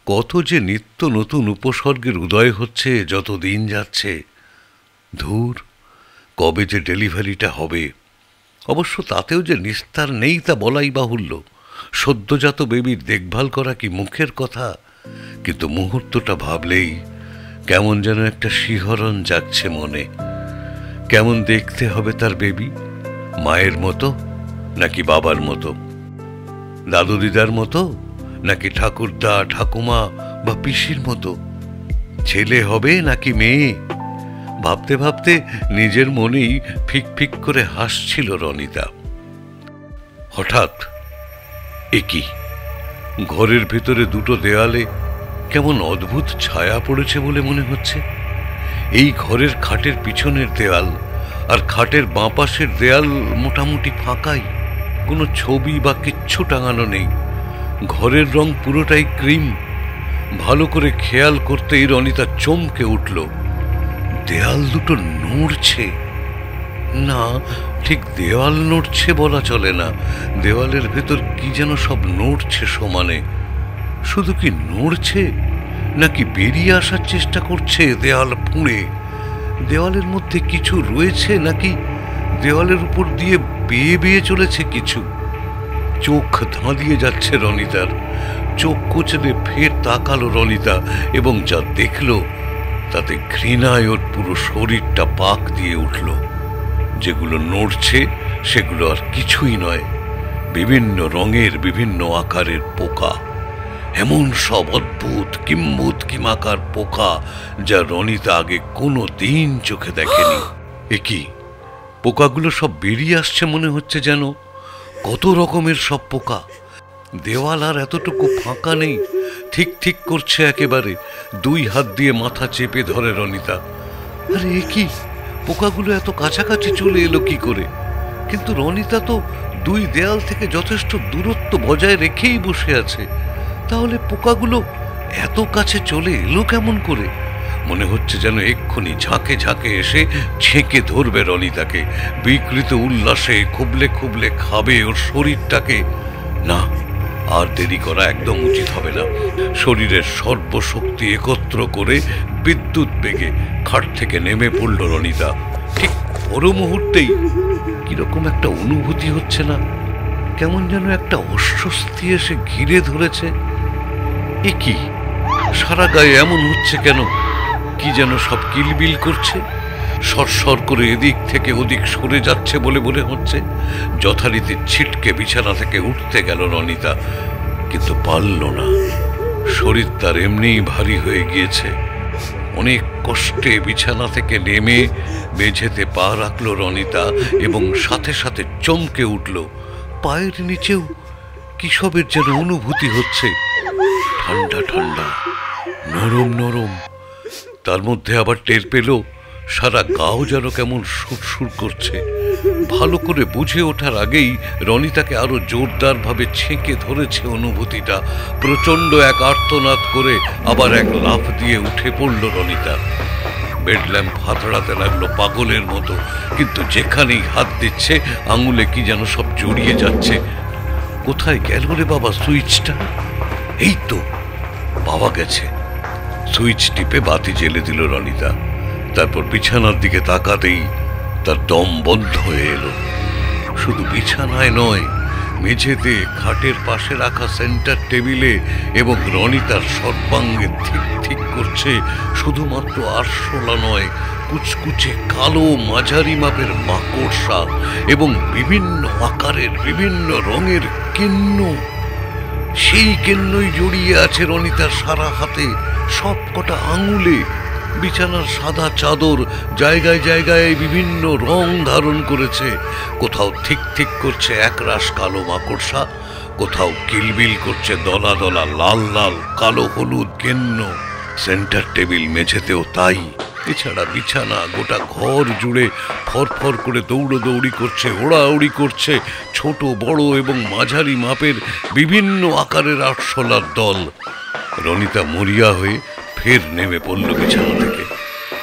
কত যে নিত্য নতুন উপসর্গের উদয় হচ্ছে যত দিন যাচ্ছে। ধুর, কবে যে ডেলিভারিটা হবে। অবশ্য তাতেও যে নিস্তার নেই তা বলাই বাহুল্য। সদ্যজাত বেবির দেখভাল করা কি মুখের কথা, কিন্তু মুহূর্তটা ভাবলেই কেমন যেন একটা শিহরণ জাগছে মনে। কেমন দেখতে হবে তার বেবি, মায়ের মতো নাকি বাবার মতো, দাদু দিদার মতো নাকি ঠাকুরদা ঠাকুমা বা পিসির মতো, ছেলে হবে নাকি মেয়ে। ভাবতে ভাবতে নিজের মনেই ফিক ফিক করে হাসছিল রনিতা। হঠাৎ একই ঘরের ভেতরে দুটো দেয়ালে কেমন অদ্ভুত ছায়া পড়েছে বলে মনে হচ্ছে। এই ঘরের খাটের পিছনের দেয়াল আর খাটের বাঁ পাশের দেয়াল মোটামুটি ফাঁকাই, কোনো ছবি বা কিচ্ছু টাঙানো নেই। ঘরের রং পুরোটাই ক্রিম। ভালো করে খেয়াল করতেই রনিতা চমকে উঠল। দেয়াল দুটো নড়ছে। না, ঠিক দেওয়াল নড়ছে বলা চলে না, দেওয়ালের ভেতর কি যেন সব নড়ছে সমানে। শুধু কি নড়ছে নাকি বেরিয়ে আসার চেষ্টা করছে দেওয়াল ফুঁড়ে? দেওয়ালের মধ্যে কিছু রয়েছে নাকি দেওয়ালের উপর দিয়ে বেয়ে বেয়ে চলেছে কিছু? চোখ ধাঁধিয়ে যাচ্ছে রনিতার। চোখ কচলে ফের তাকালো রনিতা এবং যা দেখল তাতে ঘৃণায় ওর পুরো শরীরটা পাক দিয়ে উঠল। যেগুলো নড়ছে সেগুলো আর কিছুই নয়, বিভিন্ন রঙের বিভিন্ন আকারের পোকা। এমন সব অদ্ভুত কিম্বুৎকিমাকার পোকা যা রনিতা আগে কোনো দিন চোখে দেখেনি। একই পোকাগুলো সব বেরিয়ে আসছে মনে হচ্ছে যেন। কত রকমের সব পোকা। দেওয়াল আর এতটুকু ফাঁকা নেই, ঠিক ঠিক করছে একেবারে। 2 হাত দিয়ে মাথা চেপে ধরে রনিতা। আরে একই পোকাগুলো এত কাছাকাছি চলে এলো কি করে? কিন্তু রনিতা তো 2 দেয়াল থেকে যথেষ্ট দূরত্ব বজায় রেখেই বসে আছে। তাহলে পোকাগুলো এত কাছে চলে এলো কেমন করে? মনে হচ্ছে যেন এক্ষুনি ঝাঁকে ঝাঁকে এসে ছেঁকে ধরবে রনিতাকে। বিকৃত উল্লাসে খুবলে খুবলে খাবে ওর শরীরটাকে। না, আর দেরি করা একদম উচিত হবে না। শরীরের সর্বশক্তি একত্র করে বিদ্যুৎ বেগে খাট থেকে নেমে পড়ল রনিতা। ঠিক পর মুহূর্তেই কিরকম একটা অনুভূতি হচ্ছে না, কেমন যেন একটা অস্বস্তি এসে ঘিরে ধরেছে। এ কি, সারা গায়ে এমন হচ্ছে কেন? কি যেন সব কিলবিল করছে, সরসর করে এদিক থেকে ওদিক সরে যাচ্ছে বলে মনে হচ্ছে। যথারীতি ছিটকে বিছানা থেকে উঠতে গেল রনিতা, কিন্তু পারল না। শরীর তার এমনিই ভারী হয়ে গিয়েছে। অনেক কষ্টে বিছানা থেকে নেমে মেঝেতে পা রাখল রনিতা এবং সাথে সাথে চমকে উঠল। পায়ের নিচেও কিসবের যেন অনুভূতি হচ্ছে, ঠান্ডা ঠান্ডা, নরম নরম। তার মধ্যে আবার টের পেল সারা গাও যেন কেমন সুরসুর করছে। ভালো করে বুঝে ওঠার আগেই রনিতাকে আরো জোরদার ভাবে ছেঁকে ধরেছে অনুভূতিটা। প্রচন্ড এক আর্তনাদ করে আবার এক লাফ দিয়ে উঠে পড়ল রনিতা। বেডল্যাম্প হাতড়াতে লাগলো পাগলের মতো, কিন্তু যেখানেই হাত দিচ্ছে আঙুলে কি যেন সব জড়িয়ে যাচ্ছে। কোথায় গেল রে বাবা সুইচটা? এই তো পাওয়া গেছে। সুইচ টিপে বাতি জ্বেলে দিল রনিতা। তারপর বিছানার দিকে তাকাতেই তার দম বন্ধ হয়ে এলো। শুধু বিছানায় নয়, মেঝেতে, খাটের পাশে রাখা সেন্টার টেবিলে এবং রনিতার সর্বাঙ্গে ঠিক ঠিক করছে শুধুমাত্র আরশোলা নয়, কুচকুচে কালো মাঝারি মাপের মাকড়সা এবং বিভিন্ন আকারের বিভিন্ন রঙের কেন্ন। সেই কেন্নই জড়িয়ে আছে রনিতার সারা হাতে, সব কটা আঙুলে। বিছানার সাদা চাদর জায়গায় জায়গায় বিভিন্ন রং ধারণ করেছে। কোথাও ঠিক ঠিক করছে একরাশ কালো মাকড়সা, কোথাও কিলবিল করছে দলা দলা লাল লাল কালো হলুদ কেন্ন। সেন্টার টেবিল মেঝেতেও তাই। এছাড়া বিছানা, গোটা ঘর জুড়ে ফরফর করে দৌড়দৌড়ি করছে, ওড়াউড়ি করছে ছোট বড় এবং মাঝারি মাপের বিভিন্ন আকারের আরশোলার দল। রনিতা মরিয়া হয়ে ফের নেমে পড়ল বিছানা থেকে।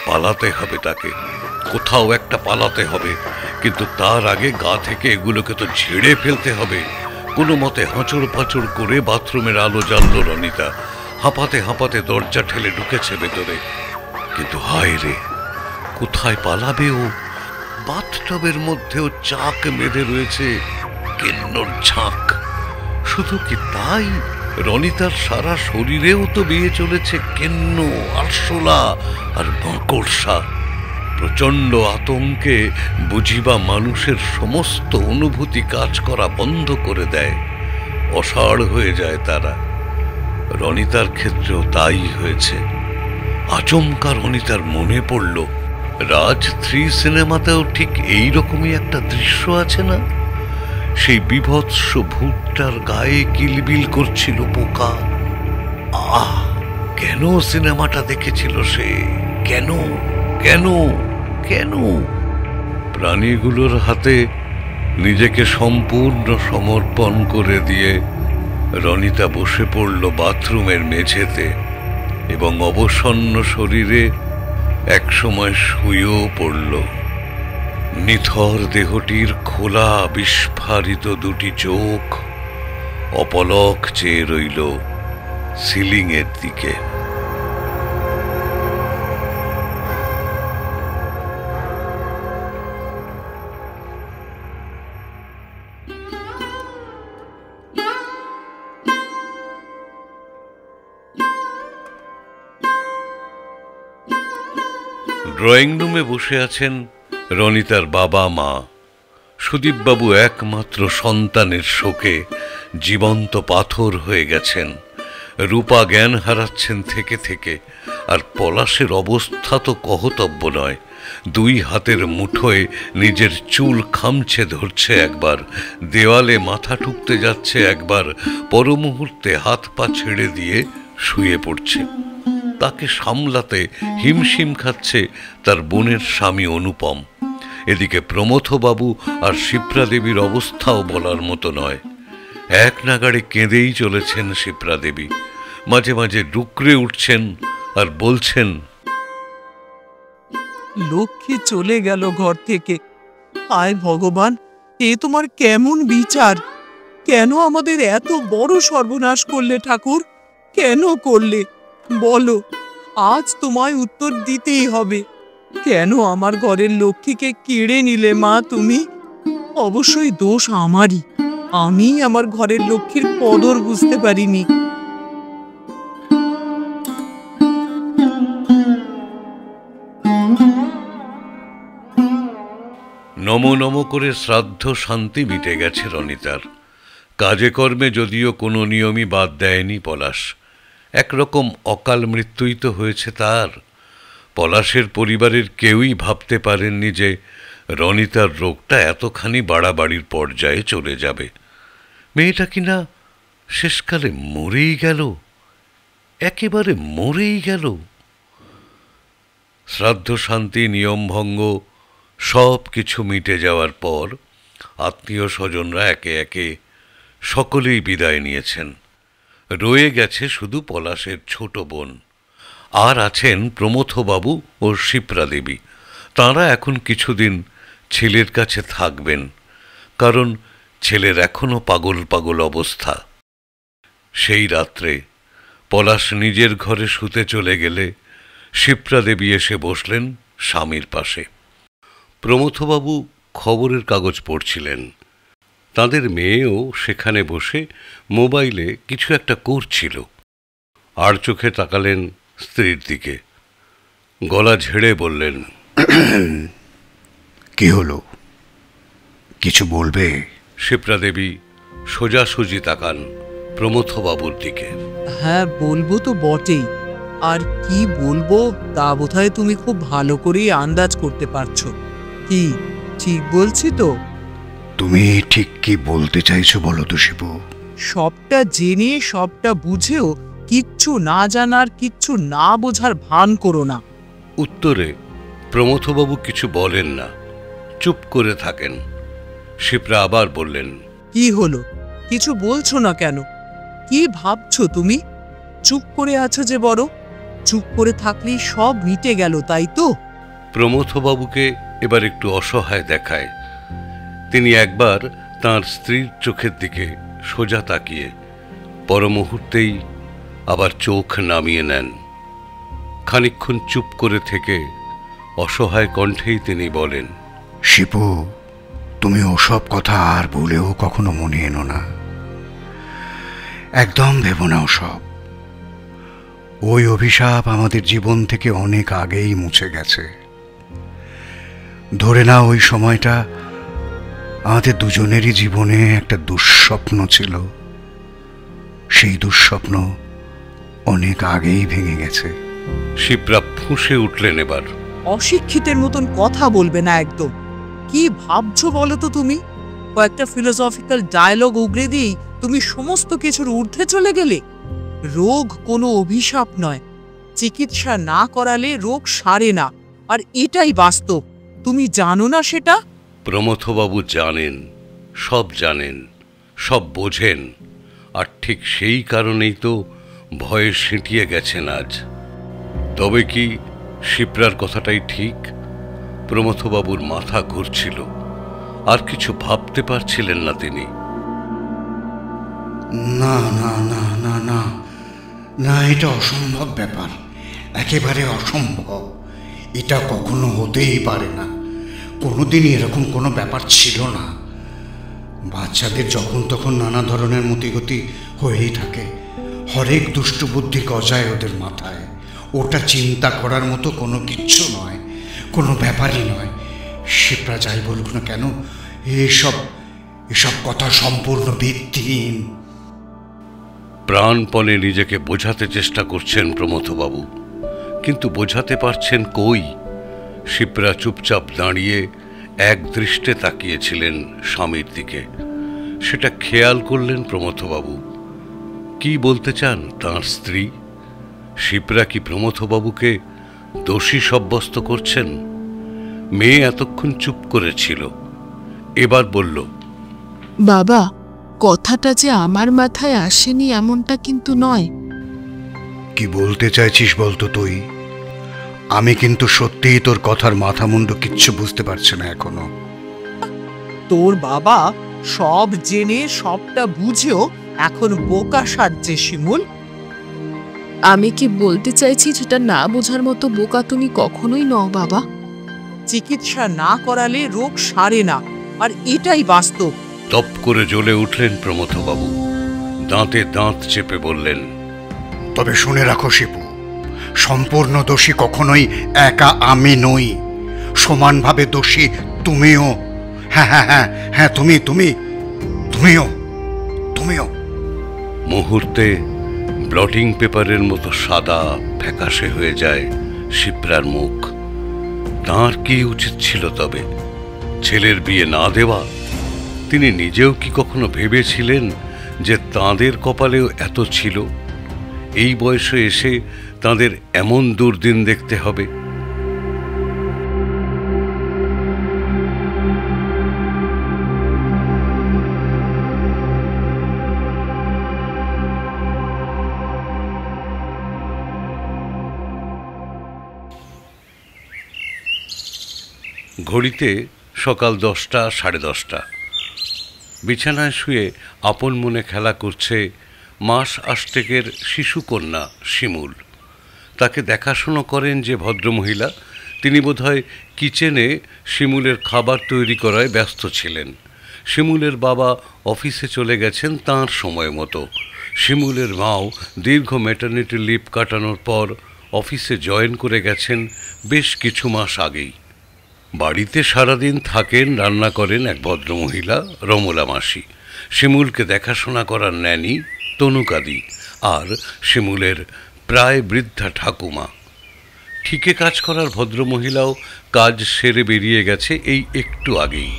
পালাতে হবে তাকে, কোথাও একটা পালাতে হবে, কিন্তু তার আগে গা থেকে এগুলোকে তো ঝেড়ে ফেলতে হবে। কোনো মতে হাঁচড় ফাঁচড় করে বাথরুমের আলো জ্বালল রনিতা। হাঁপাতে হাঁপাতে দরজা ঠেলে ঢুকেছে ভেতরে। কিন্তু হায় রে, কোথায় পালাবে ও? বাথটবের মধ্যেও চাক বেঁধে রয়েছে কেন্নর ঝাঁক। শুধু কি তাই, রনিতার সারা শরীরেও তো বেয়ে চলেছে কেন্ন, আরশোলা আর মাকড়সা। প্রচন্ড আতঙ্কে বুঝিবা মানুষের সমস্ত অনুভূতি কাজ করা বন্ধ করে দেয়, অসাড় হয়ে যায় তারা। রনিতার ক্ষেত্রেও তাই হয়েছে। আচমকা রনিতার মনে পড়ল, রাজ 3 সিনেমাতেও ঠিক এইরকমই একটা দৃশ্য আছে না? সেই বিভৎস ভূতটার গায়ে কিলবিল করছিল পোকা। আহ, কেন সিনেমাটা দেখেছিল সে? কেন কেন কেন? প্রাণীগুলোর হাতে নিজেকে সম্পূর্ণ সমর্পণ করে দিয়ে রনিতা বসে পড়ল বাথরুমের মেঝেতে এবং অবসন্ন শরীরে একসময় শুয়েও পড়ল। নিথর দেহটির খোলা বিস্ফারিত দুটি চোখ অপলক চেয়ে রইল সিলিংয়ের দিকে। ড্রয়িং রুমে বসে আছেন রনিতার বাবা মা। সুদীপবাবু একমাত্র সন্তানের শোকে জীবন্ত পাথর হয়ে গেছেন। রূপা জ্ঞান হারাচ্ছেন থেকে থেকে, আর পলাশের অবস্থা তো কহতব্য নয়। 2 হাতের মুঠোয় নিজের চুল খামছে ধরছে একবার, দেওয়ালে মাথা ঠুকতে যাচ্ছে একবার, পরমুহূর্তে হাত পা ছেড়ে দিয়ে শুয়ে পড়ছে। তাকে সামলাতে হিমশিম খাচ্ছে তার বোনের স্বামী অনুপম। এদিকে প্রমথবাবু আর শিপ্রা দেবীর অবস্থাও বলার মতো নয়। এক নাগাড়ে কেঁদেই চলেছেন শিপ্রা দেবী। মাঝে মাঝে ডুকরে উঠছেন আর বলছেন, লক্ষ্মী চলে গেল ঘর থেকে। আয় ভগবান, এ তোমার কেমন বিচার? কেন আমাদের এত বড় সর্বনাশ করলে ঠাকুর? কেন করলে বলো? আজ তোমায় উত্তর দিতেই হবে। কেন আমার ঘরের লক্ষ্মীকে কেড়ে নিলে মা তুমি? অবশ্যই দোষ আমারই। আমি আমার ঘরের লক্ষ্মীর কদর বুঝতে পারিনি। নমো নমো করে শ্রাদ্ধ শান্তি মিটে গেছে রনিতার। কাজে কর্মে যদিও কোনো নিয়মই বাদ দেয়নি পলাশ। একরকম অকাল মৃত্যুই তো হয়েছে তার। পলাশের পরিবারের কেউই ভাবতে পারেননি যে রনিতার রোগটা এতখানি বাড়াবাড়ির পর্যায়ে চলে যাবে। মেয়েটা কিনা শেষকালে মরেই গেল, একেবারে মরেই গেল। শ্রাদ্ধ শান্তি নিয়মভঙ্গ সব কিছু মিটে যাওয়ার পর আত্মীয় স্বজনরা একে একে সকলেই বিদায় নিয়েছেন। রয়ে গেছে শুধু পলাশের ছোট বোন, আর আছেন প্রমথবাবু ও শিপ্রা দেবী। তাঁরা এখন কিছুদিন ছেলের কাছে থাকবেন, কারণ ছেলের এখনো পাগল পাগল অবস্থা। সেই রাত্রে পলাশ নিজের ঘরে শুতে চলে গেলে শিপ্রা দেবী এসে বসলেন স্বামীর পাশে। প্রমথবাবু খবরের কাগজ পড়ছিলেন। তাদের মেয়েও সেখানে বসে মোবাইলে কিছু একটা করছিল। আর চোখে তাকালেন স্ত্রীর দিকে, গলা ঝেড়ে বললেন, কি হলো, কিছু বলবে? শিপ্রা দেবী সোজাসুজি তাকান প্রমথবাবুর দিকে। হ্যাঁ, বলবো তো বটেই, আর কি বলবো তা বোধহয় তুমি খুব ভালো করেই আন্দাজ করতে পারছো। কি ঠিক বলছি তো? তুমি ঠিক কি বলতে চাইছো বলো তো শিবু। সবটা জেনে সবটা বুঝেও কিচ্ছু না জানার, কিচ্ছু না বোঝার ভান করো না। উত্তরে প্রমথবাবু কিছু বলেন না, চুপ করে থাকেন। শিপ্রা আবার বললেন, কি হলো, কিছু বলছো না কেন? কি ভাবছো তুমি? চুপ করে আছো যে বড়, চুপ করে থাকলেই সব মিটে গেল, তাই তো? প্রমথবাবুকে এবার একটু অসহায় দেখায়। তিনি একবার তাঁর স্ত্রীর চোখের দিকে সোজা তাকিয়ে পর মুহূর্তেই আবার চোখ নামিয়ে নেন। খানিকক্ষণ চুপ করে থেকে অসহায় কণ্ঠেই তিনি বলেন, শিবু, তুমি ওসব কথা আর ভুলেও কখনো মনে এনো না, একদম ভেবো না ওসব। ওই অভিশাপ আমাদের জীবন থেকে অনেক আগেই মুছে গেছে। ধরে না ওই সময়টা আমাদের দুজনেরই জীবনে একটা দুঃস্বপ্ন ছিল। সেই দুঃস্বপ্ন অনেক আগেই ভেঙে গেছে। শিপ্রা ফুঁসে উঠলেন এবার। অশিক্ষিতের মতন কথা বলবে না একদম। কি ভাবছো বলো তো তুমি? কয়েকটা ফিলোসফিক্যাল ডায়লগ উগরে দিয়েই তুমি সমস্ত কিছুর ঊর্ধ্বে চলে গেলে। রোগ কোনো অভিশাপ নয়, চিকিৎসা না করালে রোগ সারে না, আর এটাই বাস্তব। তুমি জানো না সেটা? প্রমথবাবু জানেন, সব জানেন, সব বোঝেন, আর ঠিক সেই কারণেই তো ভয়ে সিঁটিয়ে গেছেন আজ। তবে কি শিপ্রার কথাটাই ঠিক? প্রমথবাবুর মাথা ঘুরছিল, আর কিছু ভাবতে পারছিলেন না তিনি। না না না না না না, এটা অসম্ভব ব্যাপার, একেবারে অসম্ভব। এটা কখনো হতেই পারে না, কোনোদিনই এরকম কোনো ব্যাপার ছিল না। বাচ্চাদের যখন তখন নানা ধরনের মতিগতি হয়েই থাকে, হরেক দুষ্টু বুদ্ধি গজায় ওদের মাথায়। ওটা চিন্তা করার মতো কোনো কিচ্ছু নয়, কোনো ব্যাপারই নয়। শিপ্রা যাই বলুক না কেন, এসব কথা সম্পূর্ণ ভিত্তিহীন। প্রাণপণে নিজেকে বোঝাতে চেষ্টা করছেন প্রমথবাবু, কিন্তু বোঝাতে পারছেন কই? শিপ্রা চুপচাপ দাঁড়িয়ে এক দৃষ্টে তাকিয়েছিলেন স্বামীর দিকে। সেটা খেয়াল করলেন প্রমথবাবু। কি বলতে চান তাঁর স্ত্রী? শিপ্রা কি প্রমথবাবুকে দোষী সাব্যস্ত করছেন? মেয়ে এতক্ষণ চুপ করেছিল, এবার বলল, বাবা, কথাটা যে আমার মাথায় আসেনি এমনটা কিন্তু নয়। কি বলতে চাইছিস বলতো তুই? আমি কিন্তু সত্যিই তোর কথার মাথা মুন্ডু কিচ্ছু বুঝতে পারছি না এখনো। তোর বাবা সব জেনে সবটা বুঝেও এখন বোকা সাজছে শিমুল। আমি কি বলতে চাইছি যেটা না বোঝার মতো বোকা তুমি কখনোই নও বাবা। চিকিৎসা না করালে রোগ সারে না, আর এটাই বাস্তব। তপ করে জ্বলে উঠলেন প্রমথবাবু, দাঁতে দাঁত চেপে বললেন, তবে শুনে রাখো শিবু, সম্পূর্ণ দোষী কখনোই একা আমি নই, সমানভাবে দোষী তুমিও। হ্যাঁ হ্যাঁ হ্যাঁ হ্যাঁ, তুমিও। মুহূর্তে ব্লটিং পেপারের মতো সাদা ফ্যাকাশে হয়ে যায় শিপ্রার মুখ। তাঁর কি উচিত ছিল তবে? ছেলের বিয়ে না দেওয়া? তিনি নিজেও কি কখনো ভেবেছিলেন যে তাঁদের কপালেও এত ছিল? এই বয়সে এসে তাঁদের এমন দুর্দিন দেখতে হবে? ঘড়িতে সকাল 10টা, 10:30। বিছানায় শুয়ে আপন মনে খেলা করছে মাস আষ্টেকের শিশুকন্যা শিমুল। তাকে দেখাশোনা করেন যে ভদ্রমহিলা, তিনি বোধহয় কিচেনে শিমুলের খাবার তৈরি করায় ব্যস্ত ছিলেন। শিমুলের বাবা অফিসে চলে গেছেন তাঁর সময় মতো। শিমুলের মাও দীর্ঘ ম্যাটারনিটি লিভ কাটানোর পর অফিসে জয়েন করে গেছেন বেশ কিছু মাস আগেই। বাড়িতে সারাদিন থাকেন, রান্না করেন এক ভদ্রমহিলা, রমলা মাসি। শিমুলকে দেখাশোনা করার ন্যানি তনুকাদি, আর শিমুলের প্রায় বৃদ্ধা ঠাকুমা। ঠিকে কাজ করার ভদ্রমহিলাও কাজ সেরে বেরিয়ে গেছে এই একটু আগেই।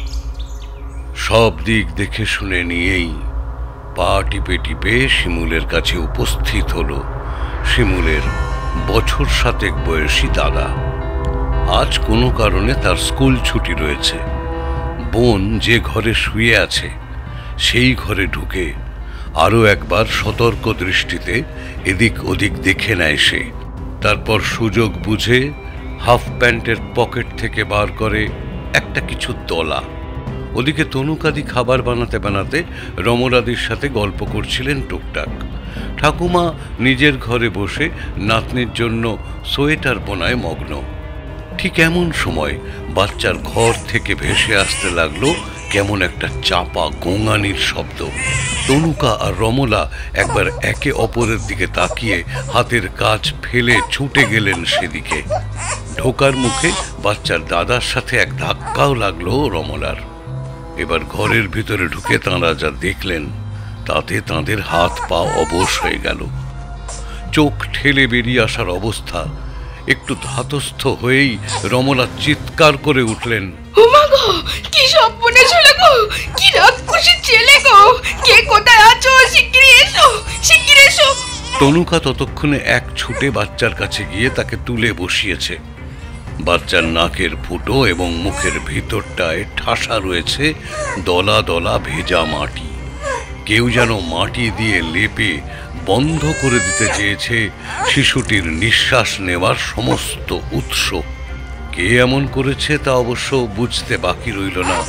সব দিক দেখে শুনে নিয়েই পা টিপে টিপে শিমুলের কাছে উপস্থিত হলো শিমুলের বছর 7 বয়সী দাদা। আজ কোনো কারণে তার স্কুল ছুটি রয়েছে। বোন যে ঘরে শুয়ে আছে সেই ঘরে ঢুকে আরও একবার সতর্ক দৃষ্টিতে এদিক ওদিক দেখে নেয় সে। তারপর সুযোগ বুঝে হাফ প্যান্টের পকেট থেকে বার করে একটা কিছু দলা। ওদিকে তনুকাদি খাবার বানাতে বানাতে রমলাদির সাথে গল্প করছিলেন টুকটাক। ঠাকুমা নিজের ঘরে বসে নাতনির জন্য সোয়েটার বোনায় মগ্ন। ঠিক এমন সময় বাচ্চার ঘর থেকে ভেসে আসতে লাগলো কেমন একটা চাপা গোঙানির শব্দ। তনুকা আর রমলা একবার একে অপরের দিকে তাকিয়ে হাতের কাজ ফেলে ছুটে গেলেন সেদিকে। ঢোকার মুখে বাচ্চার দাদার সাথে এক ধাক্কাও লাগলো রমলার। এবার ঘরের ভিতরে ঢুকে তাঁরা যা দেখলেন তাতে তাঁদের হাত পা অবশ হয়ে গেল। চোখ ঠেলে বেরিয়ে আসার অবস্থা। একটু ধাতস্থ হয়েই রমলা চিৎকার করে উঠলেন, ওমা গো, কি সর্বনাশ হলো গো, কি রাক্ষসী ছেলে গো, কে কোথায় আছো, শিগগিরই এসো, শিগগিরই এসো। তনুকা ততক্ষণে এক ছুটে বাচ্চার কাছে গিয়ে তাকে তুলে বসিয়েছে। বাচ্চার নাকের ফুটো এবং মুখের ভিতরটায় ঠাসা রয়েছে দলা দলা ভেজা মাটি। কেউ যেন মাটি দিয়ে লেপে বন্ধ করে দিতে চেয়েছে শিশুটির নিঃশ্বাস নেওয়ার সমস্ত উৎস। কে এমন করেছে তা অবশ্য বুঝতে বাকি রইল না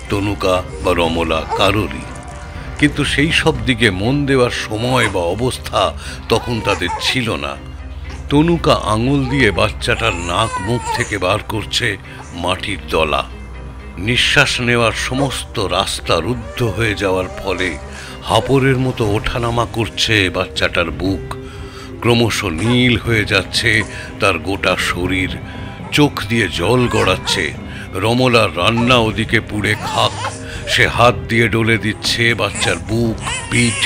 তনুকা বা রমলা কারোরই। কিন্তু সেই সব দিকে মন দেওয়ার সময় বা অবস্থা তখন তাদের ছিল না। তনুকা আঙুল দিয়ে বাচ্চাটার নাক মুখ থেকে বার করছে মাটির দলা। নিঃশ্বাস নেওয়ার সমস্ত রাস্তা রুদ্ধ হয়ে যাওয়ার ফলে হাপরের মতো ওঠানামা করছে বাচ্চাটার বুক। ক্রমশ নীল হয়ে যাচ্ছে তার গোটা শরীর, চোখ দিয়ে জল গড়াচ্ছে। রমলার রান্না ওদিকে পুড়ে খাক। সে হাত দিয়ে ডলে দিচ্ছে বাচ্চার বুক, পিঠ,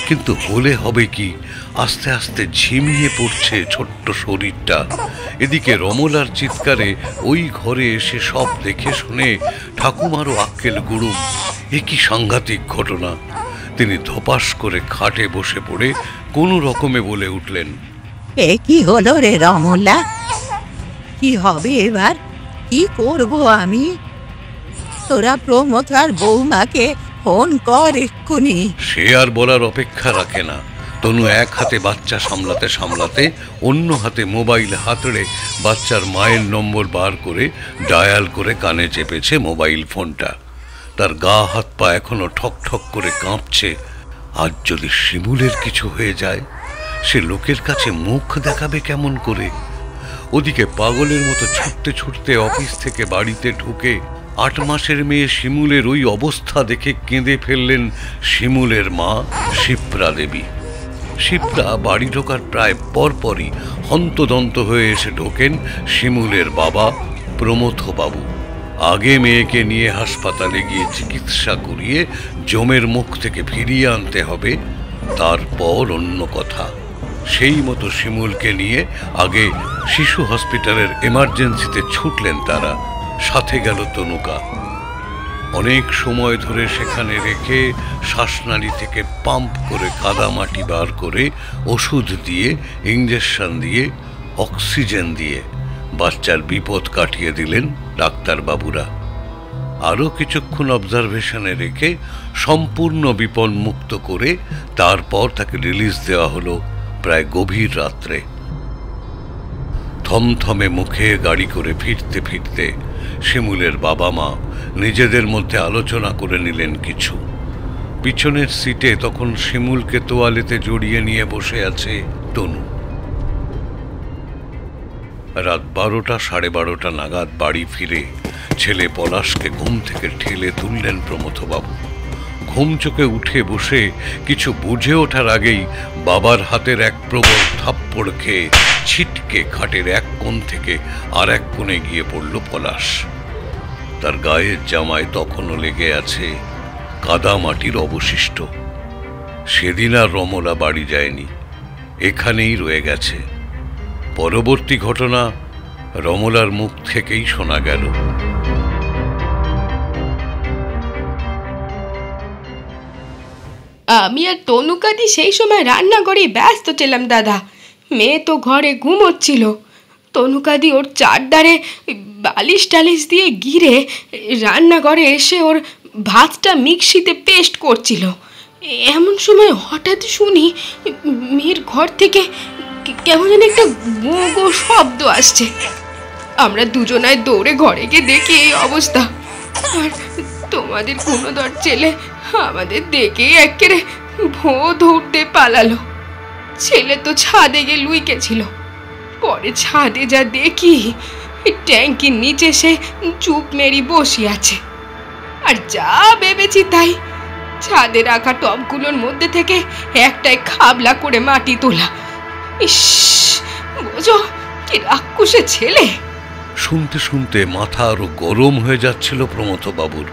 কিন্তু হলে হবে কি, আস্তে আস্তে ঝিমিয়ে পড়ছে ছোট্ট শরীরটা। এদিকে রমলার চিৎকারে ওই ঘরে এসে সব দেখে শুনে ঠাকুমারও আক্কেল গুড়ুম। এ কি সাংঘাতিক ঘটনা! তিনি ধপাস করে খাটে বসে পড়ে কোনো রকমে বলে উঠলেন, এ কি হলো রে রমলা? কি হবে এবার? কি করব আমি? তোরা প্রমোদ আর বৌমাকে ফোন কর এক্ষুনি। সে আর বলার অপেক্ষা রাখে না। তনু এক হাতে বাচ্চা সামলাতে সামলাতে অন্য হাতে মোবাইল হাতড়ে বাচ্চার মায়ের নম্বর বার করে ডায়াল করে কানে চেপেছে মোবাইল ফোনটা। তার গা হাত পা এখনো ঠক ঠক করে কাঁপছে। আজ যদি শিমুলের কিছু হয়ে যায়, সে লোকের কাছে মুখ দেখাবে কেমন করে? ওদিকে পাগলের মতো ছুটতে ছুটতে অফিস থেকে বাড়িতে ঢুকে 8 মাসের মেয়ে শিমুলের ওই অবস্থা দেখে কেঁদে ফেললেন শিমুলের মা শিপ্রা দেবী। শিপ্রা বাড়ি ঢোকার প্রায় পরপরই হন্তদন্ত হয়ে এসে ঢোকেন শিমুলের বাবা প্রমথবাবু। আগে মেয়েকে নিয়ে হাসপাতালে গিয়ে চিকিৎসা করিয়ে জমের মুখ থেকে ফিরিয়ে আনতে হবে, তারপর অন্য কথা। সেই মতো শিমুলকে নিয়ে আগে শিশু হসপিটালের এমার্জেন্সিতে ছুটলেন তারা। সাথে গেল তনুকা। অনেক সময় ধরে সেখানে রেখে শ্বাসনালী থেকে পাম্প করে কাদা মাটি বার করে ওষুধ দিয়ে, ইঞ্জেকশন দিয়ে, অক্সিজেন দিয়ে বাচ্চার বিপদ কাটিয়ে দিলেন ডাক্তারবাবুরা। আরও কিছুক্ষণ অবজারভেশনে রেখে সম্পূর্ণ বিপন্মুক্ত করে তারপর তাকে রিলিজ দেওয়া হলো প্রায় গভীর রাত্রে। থমথমে মুখে গাড়ি করে ফিরতে ফিরতে শিমুলের বাবা মা নিজেদের মধ্যে আলোচনা করে নিলেন কিছু। পিছনের সিটে তখন শিমুলকে তোয়ালেতে জড়িয়ে নিয়ে বসে আছে তনু। রাত 12টা 12:30 নাগাদ বাড়ি ফিরে ছেলে পলাশকে ঘুম থেকে ঠেলে তুললেন প্রমথবাবু। ঘুম চোখে উঠে বসে কিছু বুঝে ওঠার আগেই বাবার হাতের এক প্রবল থাপ্পড় খেয়ে ছিটকে খাটের এক কোণ থেকে আর এক কোণে গিয়ে পড়ল পলাশ। তার গায়ের জামায় তখনও লেগে আছে কাদা মাটির অবশিষ্ট। সেদিন আর রমলা বাড়ি যায়নি, এখানেই রয়ে গেছে। পরবর্তী ঘটনা রমলার মুখ থেকেই শোনা গেল। আমি আর তনুকাদি সেই সময় রান্নাঘরে ব্যস্ত ছিলাম দাদা। মেয়ে তো ঘরে ঘুমোচ্ছিল। তনুকাদি ওর চারধারে বালিশ টালিশ দিয়ে ঘিরে রান্নাঘরে এসে ওর ভাতটা মিক্সিতে পেস্ট করছিল। এমন সময় হঠাৎ শুনি মেয়ের ঘর থেকে কেমন যেন একটা গো গো শব্দ আসছে। আমরা দুজনায় দৌড়ে ঘরে গিয়ে দেখি এই অবস্থা। আর তোমাদের গুণধর ছেলে আমাদের দেখেই একেবারে ভো দৌড়তে পালালো। ছেলে তো ছাদে গিয়ে লুইকেছিল। পরে ছাদে যা দেখি ট্যাঙ্কির নিচে সে চুপ মেরি বসে আছে। আর যা ভেবেছি তাই, ছাদে রাখা টবগুলোর মধ্যে থেকে একটাই খাবলা করে মাটি তোলা। ইস, বোঝো কি রাক্ষসে ছেলে। শুনতে শুনতে মাথা আরো গরম হয়ে যাচ্ছিল প্রমথবাবুর।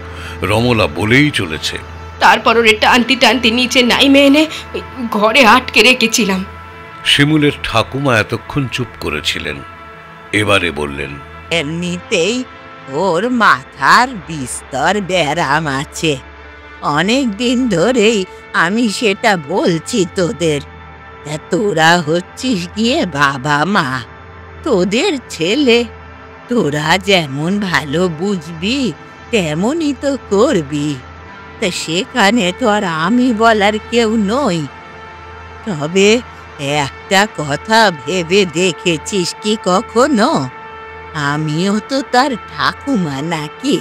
রমলা বলেই চলেছে, তারপর ওরে টানতি টানতি নিচে নাইমে এনে ঘরে আটকে রেখেছিলাম। শিমুলের ঠাকুমা এতক্ষণ চুপ করেছিলেন, এবারে বললেন, এমনিতেই ওর মাথার বিস্তর ব্যারাম আছে। অনেক দিন ধরেই আমি সেটা বলছি তোদের। তোরা হচ্ছিস গিয়ে বাবা মা, তোদের ছেলে। তোরা যেমন ভালো বুঝবি তেমনই তো করবি। তা সেখানে তো আর আমি বলার কেউ নই। তবে একটা কথা ভেবে দেখেছিস কি কখনো? আমিও তো তার ঠাকুমা নাকি?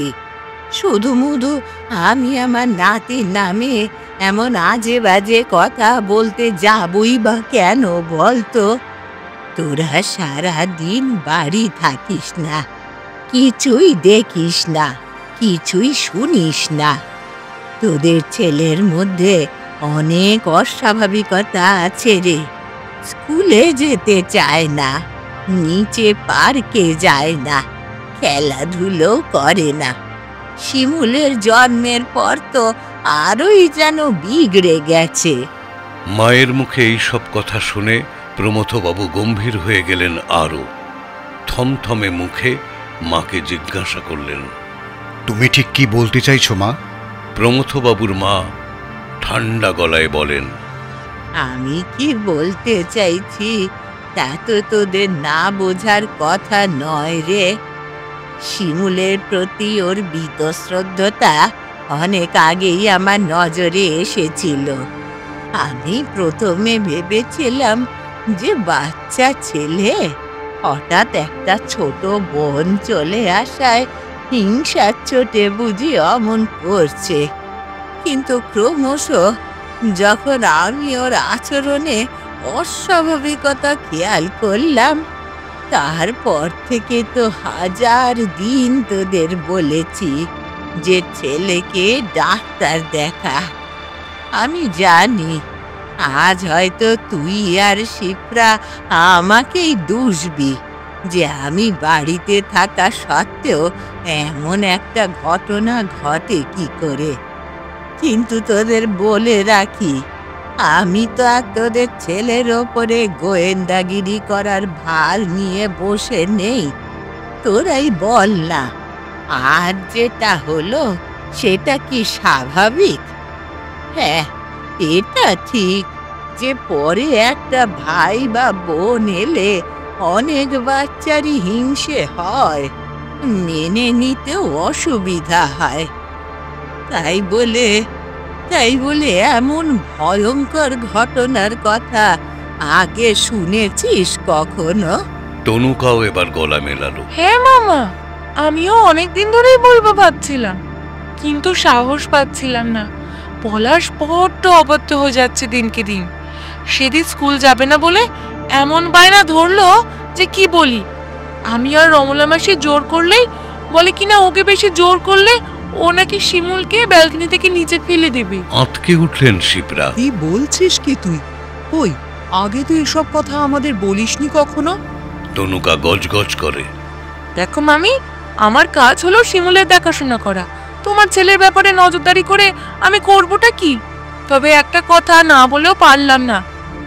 শুধু মুধু আমি আমার নাতির নামে এমন আজে বাজে কথা বলতে যাবই বা কেন বলতো? তোরা সারা দিন বাড়ি থাকিস না, কিছুই দেখিস না, কিছুই শুনিস না। তোদের ছেলের মধ্যে অনেক অস্বাভাবিকতা আছে রে। স্কুলে যেতে চায় না, নিচে পার্কে যায় না, খেলাধুলো করে না। শিমুলের জন্মের পর তো আরোই যেন বিগড়ে গেছে। মায়ের মুখে এই সব কথা শুনে প্রমথবাবু গম্ভীর হয়ে গেলেন আরো। থমথমে মুখে মাকে জিজ্ঞাসা করলেন, তুমি ঠিক কি বলতে চাইছো মা? প্রমথবাবুর মা ঠান্ডা গলায় বলেন, আমি কি বলতে চাইছি তা তো তোদের না বোঝার কথা নয় রে। শিমুলের প্রতি ওর বীতশ্রদ্ধতা অনেক আগেই আমার নজরে এসেছিল। আমি প্রথমে ভেবেছিলাম যে বাচ্চা ছেলে, হঠাৎ একটা ছোট বোন চলে আসায় হিংসার চোটে বুঝি অমন করছে। কিন্তু ক্রমশ যখন আমি ওর আচরণে অস্বাভাবিকতা খেয়াল করলাম, তারপর থেকে তো হাজার দিন তোদের বলেছি যে ছেলেকে ডাক্তার দেখা। আমি জানি আজ হয়তো তুই আর শিপ্রা আমাকেই দুষবি যে আমি বাড়িতে থাকা সত্ত্বেও এমন একটা ঘটনা ঘটে কি করে। কিন্তু তোদের বলে রাখি, আমি তো আর তোদের ছেলের ওপরে গোয়েন্দাগিরি করার ভার নিয়ে বসে নেই। তোরাই বল না, আর যেটা হলো সেটা কি স্বাভাবিক? হ্যাঁ, এটা ঠিক যে পরে একটা ভাই বা বোন এলে অনেক বাচ্চারই হিংসে হয়, মেনে নিতেও অসুবিধা হয়। তাই বলে এমন ভয়ঙ্কর ঘটনার কথা আগে শুনেছিস কখনো? তনুকাও এবার গলা মেলালো। হ্যাঁ মামা, আমিও অনেকদিন ধরেই বলবো ভাবছিলাম, কিন্তু সাহস পাচ্ছিলাম না। পলাশ বড্ড অবাধ্য হয়ে যাচ্ছে দিনকে দিন। সেদিন স্কুল যাবে না বলে এমন বায়না ধরলো যে কি বলি। আমি আর রমলা মাসি জোর করলেই বলে কিনা ওকে বেশি জোর করলে ও নাকি শিমুলকে ব্যালকনি থেকে নিচে ফেলে দেবে। আঁতকে উঠলেন শিপ্রা। কি বলছিস কি তুই? কই, আগে তুই এসব কথা আমাদের বলিসনি কখনো। তনুকা গজগজ করে। দেখো মামি, আমার কাজ হলো শিমুলের দেখাশোনা করা। তোমার ছেলের ব্যাপারে নজরদারি করে আমি করবোটা কি? তবে একটা কথা না বলেও পারলাম না,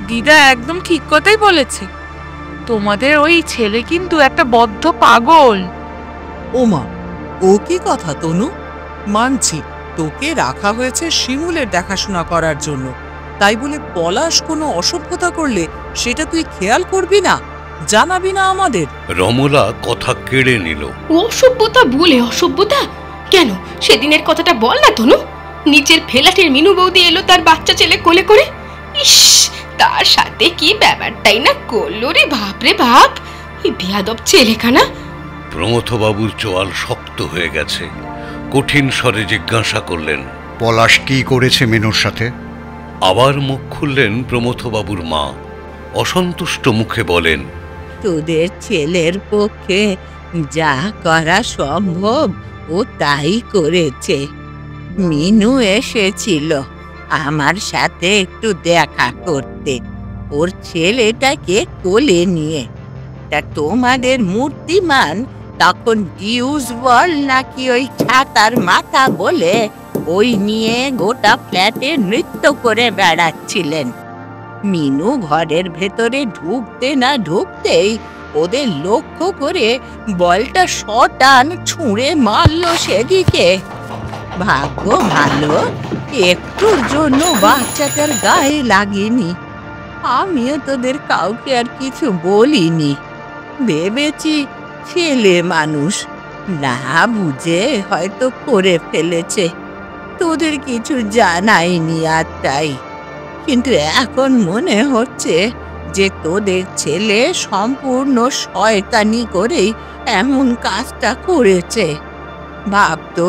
দিদা একদম ঠিক কথাই বলেছে। তোমাদের ওই ছেলে কিন্তু একটা বদ্ধ পাগল। ওমা, ও কি কথা তনু? মানছি তোকে রাখা হয়েছে শিমুলের দেখাশোনা করার জন্য, তাই বলে পলাশ কোনো অসভ্যতা করলে সেটা তুই খেয়াল করবি না, জানাবি না আমাদের? রমলা কথা কেড়ে নিল। অসভ্যতা বলে অসভ্যতা কেন? সেদিনের কথাটা বল না তনু। নিচের ফ্ল্যাটের মিনু বৌদি এলো তার বাচ্চা ছেলে কোলে করে। ইস, তার সাথে কি ব্যাপারটাই না করলো রে বাপ রে বাপ। ওই বেয়াদব ছেলেখানা। প্রমথবাবুর চোয়াল শক্ত হয়ে গেছে। কঠিন স্বরে জিজ্ঞাসা করলেন, পলাশ কি করেছে মিনুর সাথে? আবার মুখ খুললেন প্রমথবাবুর মা। অসন্তুষ্ট মুখে বলেন, তোদের ছেলের পক্ষে যা করা সম্ভব ও তাই করেছে। মিনু এসেছিল আমার সাথে একটু দেখা করতে, ওর ছেলেটাকে কোলে নিয়ে। তা তোমাদের মূর্তিমান তখন ডিউজ বল নাকি ওই ছাতার মাথা বলে ওই নিয়ে গোটা ফ্ল্যাটে নৃত্য করে বেড়াচ্ছিলেন। মিনু ঘরের ভেতরে ঢুকতে না ঢুকতেই ওদের লক্ষ্য করে বলটা শটান ছুঁড়ে মারলো সেদিকে। ভাগ্য ভালো একটুর জন্য বাচ্চাটার গায়ে লাগেনি। আমিও তোদের কাউকে আর কিছু বলিনি, ভেবেছি ছেলে মানুষ না বুঝে হয়তো করে ফেলেছে, তোদের কিছু জানাইনি আর তাই। কিন্তু এখন মনে হচ্ছে যে তোদের ছেলে সম্পূর্ণ শয়তানি করেই এমন কাজটা করেছে। ভাবতো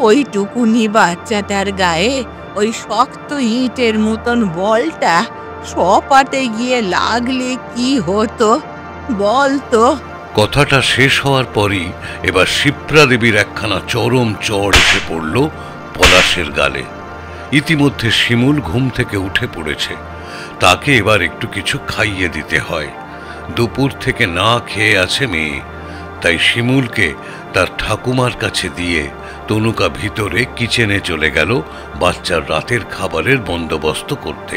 ওইটুকুনি বাচ্চাটার গায়ে ওই শক্ত ইটের মতন বলটা সপাটে গিয়ে লাগলে কি হতো বলতো। কথাটা শেষ হওয়ার পরই এবার শিপ্রা দেবীর একখানা চরম চড় এসে পড়ল পলাশের গালে। ইতিমধ্যে শিমুল ঘুম থেকে উঠে পড়েছে, তাকে এবার একটু কিছু খাইয়ে দিতে হয়। দুপুর থেকে না খেয়ে আছে মেয়ে, তাই শিমুলকে তার ঠাকুমার কাছে দিয়ে তনুকা ভিতরে কিচেনে চলে গেল বাচ্চার রাতের খাবারের বন্দোবস্ত করতে।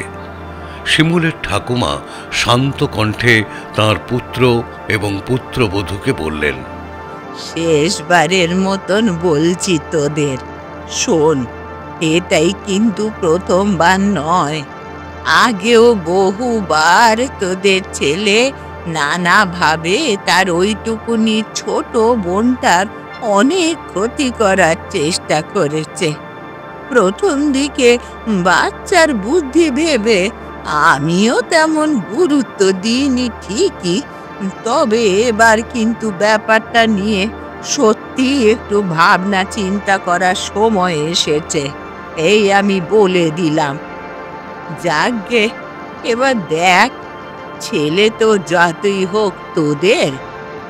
শিমুলের ঠাকুমা শান্ত কণ্ঠে তাঁর পুত্র এবং পুত্রবধূকে বললেন, শেষবারের মতন বলছি তোদের, শোন, এটাই কিন্তু প্রথমবার নয়। আগেও বহুবার তোদের ছেলে নানাভাবে তার ওইটুকুনি ছোট বোনটার অনেক ক্ষতি করার চেষ্টা করেছে। প্রথম দিকে বাচ্চার বুদ্ধি ভেবে আমিও তেমন গুরুত্ব দিইনি ঠিকই, তবে এবার কিন্তু ব্যাপারটা নিয়ে সত্যি একটু ভাবনা চিন্তা করার সময় এসেছে, এই আমি বলে দিলাম। যাকগে, এবার দেখ, ছেলে তো যতই হোক তোদের,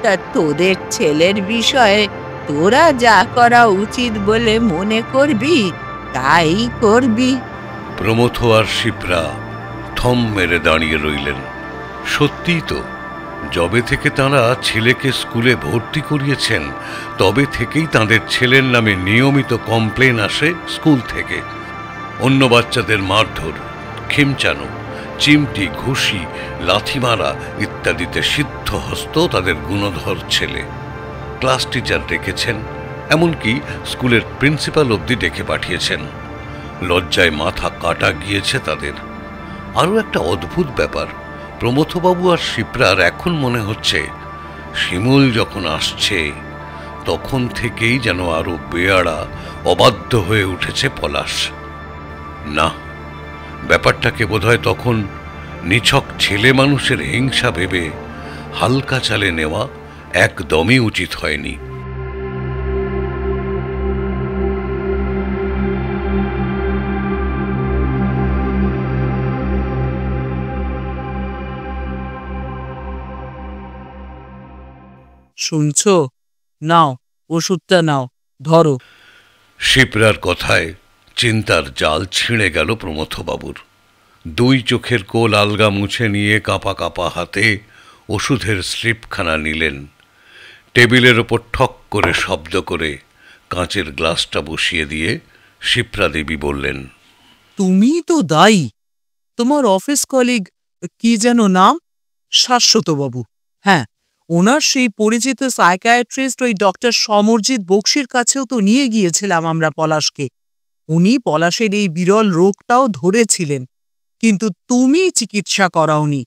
তা তোদের ছেলের বিষয়ে তোরা যা করা উচিত বলে মনে করবি তাই করবি। প্রমথ আর শিপ্রা থম মেরে দাঁড়িয়ে রইলেন। সত্যিই তো, যবে থেকে তাঁরা ছেলেকে স্কুলে ভর্তি করিয়েছেন তবে থেকেই তাঁদের ছেলের নামে নিয়মিত কমপ্লেন আসে স্কুল থেকে। অন্য বাচ্চাদের মারধর, খিমচানো, চিমটি, ঘুষি, লাথি মারা ইত্যাদিতে সিদ্ধহস্ত তাদের গুণধর ছেলে। ক্লাস টিচার ডেকেছেন, এমনকি স্কুলের প্রিন্সিপাল অবধি ডেকে পাঠিয়েছেন। লজ্জায় মাথা কাটা গিয়েছে তাদের। আরও একটা অদ্ভুত ব্যাপার, প্রমথবাবু আর শিপ্রার এখন মনে হচ্ছে শিমুল যখন আসছে তখন থেকেই যেন আরো বেয়াড়া অবাধ্য হয়ে উঠেছে পলাশ। না, ব্যাপারটাকে বোধহয় তখন নিছক ছেলে মানুষের হিংসা ভেবে হালকা চালে নেওয়া একদমই উচিত হয়নি। শুনছো? নাও, ওষুধটা নাও, ধরো। শিপ্রার কথায় চিন্তার জাল ছিঁড়ে গেল প্রমথবাবুর। দুই চোখের কোল আলগা মুছে নিয়ে কাঁপা কাঁপা হাতে ওষুধের স্লিপখানা নিলেন। টেবিলের ওপর ঠক করে শব্দ করে কাঁচের গ্লাসটা বসিয়ে দিয়ে শিপ্রা দেবী বললেন, তুমি তো দায়ী। তোমার অফিস কলিগ কি যেন নাম? শাশ্বতবাবু। হ্যাঁ, ওনার সেই পরিচিত সাইকিয়াট্রিস্ট ওই ডক্টর সমরজিৎ বক্সির কাছেও তো নিয়ে গিয়েছিলাম আমরা পলাশকে। উনি পলাশের এই বিরল রোগটাও ধরেছিলেন, কিন্তু তুমি চিকিৎসা করাওনি।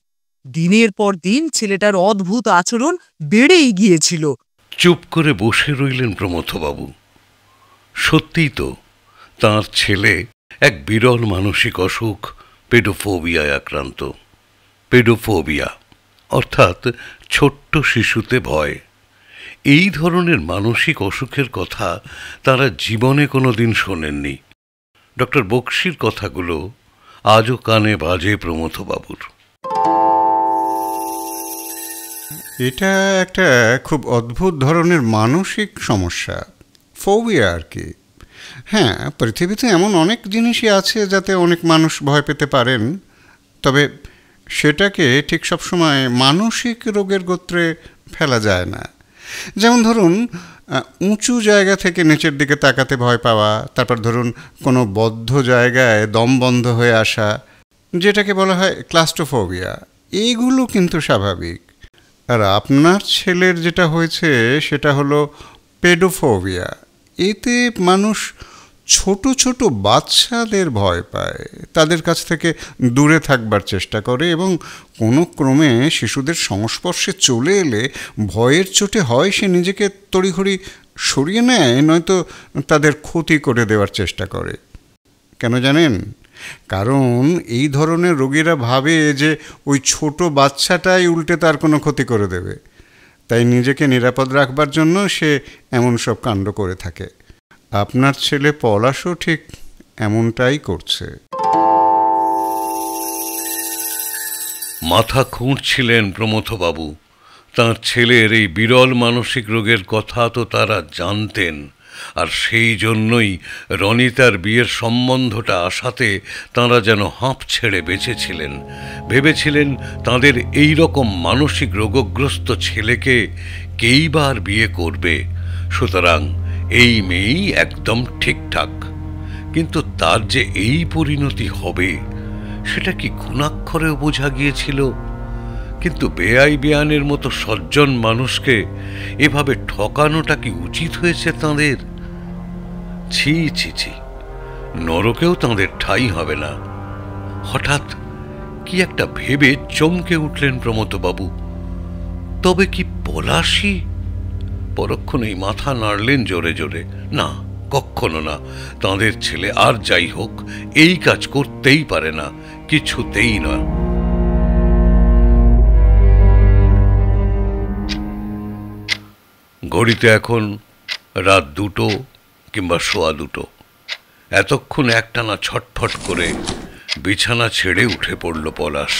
দিনের পর দিন ছেলেটার অদ্ভুত আচরণ বেড়েই গিয়েছিল। চুপ করে বসে রইলেন প্রমথবাবু। সত্যিই তো, তাঁর ছেলে এক বিরল মানসিক অসুখ পেডোফোবিয়ায় আক্রান্ত। পেডোফোবিয়া অর্থাৎ ছোট্ট শিশুতে ভয়। এই ধরনের মানসিক অসুখের কথা তারা জীবনে কোনোদিন শোনেননি। ডক্টর বক্সির কথাগুলো আজও কানে বাজে প্রমথবাবুর। এটা একটা খুব অদ্ভুত ধরনের মানসিক সমস্যা, ফোবিয়া আর কি। হ্যাঁ, পৃথিবীতে এমন অনেক জিনিসই আছে যাতে অনেক মানুষ ভয় পেতে পারেন, তবে সেটাকে ঠিক সবসময় মানসিক রোগের গোত্রে ফেলা যায় না। যেমন ধরুন, উঁচু জায়গা থেকে নিচের দিকে তাকাতে ভয় পাওয়া, তারপর ধরুন কোনো বদ্ধ জায়গায় দম বন্ধ হয়ে আসা, যেটাকে বলা হয় ক্লাস্ট্রোফোবিয়া, এইগুলো কিন্তু স্বাভাবিক। আর আপনার ছেলের যেটা হয়েছে সেটা হলো পেডোফোবিয়া। এতে মানুষ ছোট ছোট বাচ্চাদের ভয় পায়, তাদের কাছ থেকে দূরে থাকবার চেষ্টা করে এবং কোনো ক্রমে শিশুদের সংস্পর্শে চলে এলে ভয়ের চোটে হয় সে নিজেকে তড়িঘড়ি সরিয়ে নেয়, নয়তো তাদের ক্ষতি করে দেওয়ার চেষ্টা করে। কেন জানেন? কারণ এই ধরনের রোগীরা ভাবে যে ওই ছোট বাচ্চাটাই উল্টে তার কোনো ক্ষতি করে দেবে, তাই নিজেকে নিরাপদ রাখবার জন্য সে এমন সব কাণ্ড করে থাকে। আপনার ছেলে পলাশও ঠিক এমনটাই করছে। মাথা খুঁড়ছিলেন প্রমথবাবু। তাঁর ছেলের এই বিরল মানসিক রোগের কথা তো তারা জানতেন, আর সেই জন্যই রনিতার বিয়ের সম্বন্ধটা আসাতে তাঁরা যেন হাঁপ ছেড়ে বেঁচেছিলেন। ভেবেছিলেন তাঁদের এই রকম মানসিক রোগগ্রস্ত ছেলেকে কেই বা আর বিয়ে করবে, সুতরাং এই মেয়েই একদম ঠিকঠাক। কিন্তু তার যে এই পরিণতি হবে সেটা কি ঘুণাক্ষরেও বোঝা গিয়েছিল? কিন্তু বেআই বেয়ানের মতো সজ্জন মানুষকে এভাবে ঠকানোটা কি উচিত হয়েছে তাঁদের? ছি ছি ছি, নরকেও তাঁদের ঠাঁই হবে না। হঠাৎ কি একটা ভেবে চমকে উঠলেন প্রমথবাবু। তবে কি পলাশী? পরক্ষণেই মাথা নাড়লেন জোরে জোরে। না, কখনো না, তাঁদের ছেলে আর যাই হোক এই কাজ করতেই পারে না, কিছুতেই না। ঘড়িতে এখন রাত 2 কিংবা 2:15। এতক্ষণ একটানা ছটফট করে বিছানা ছেড়ে উঠে পড়ল পলাশ।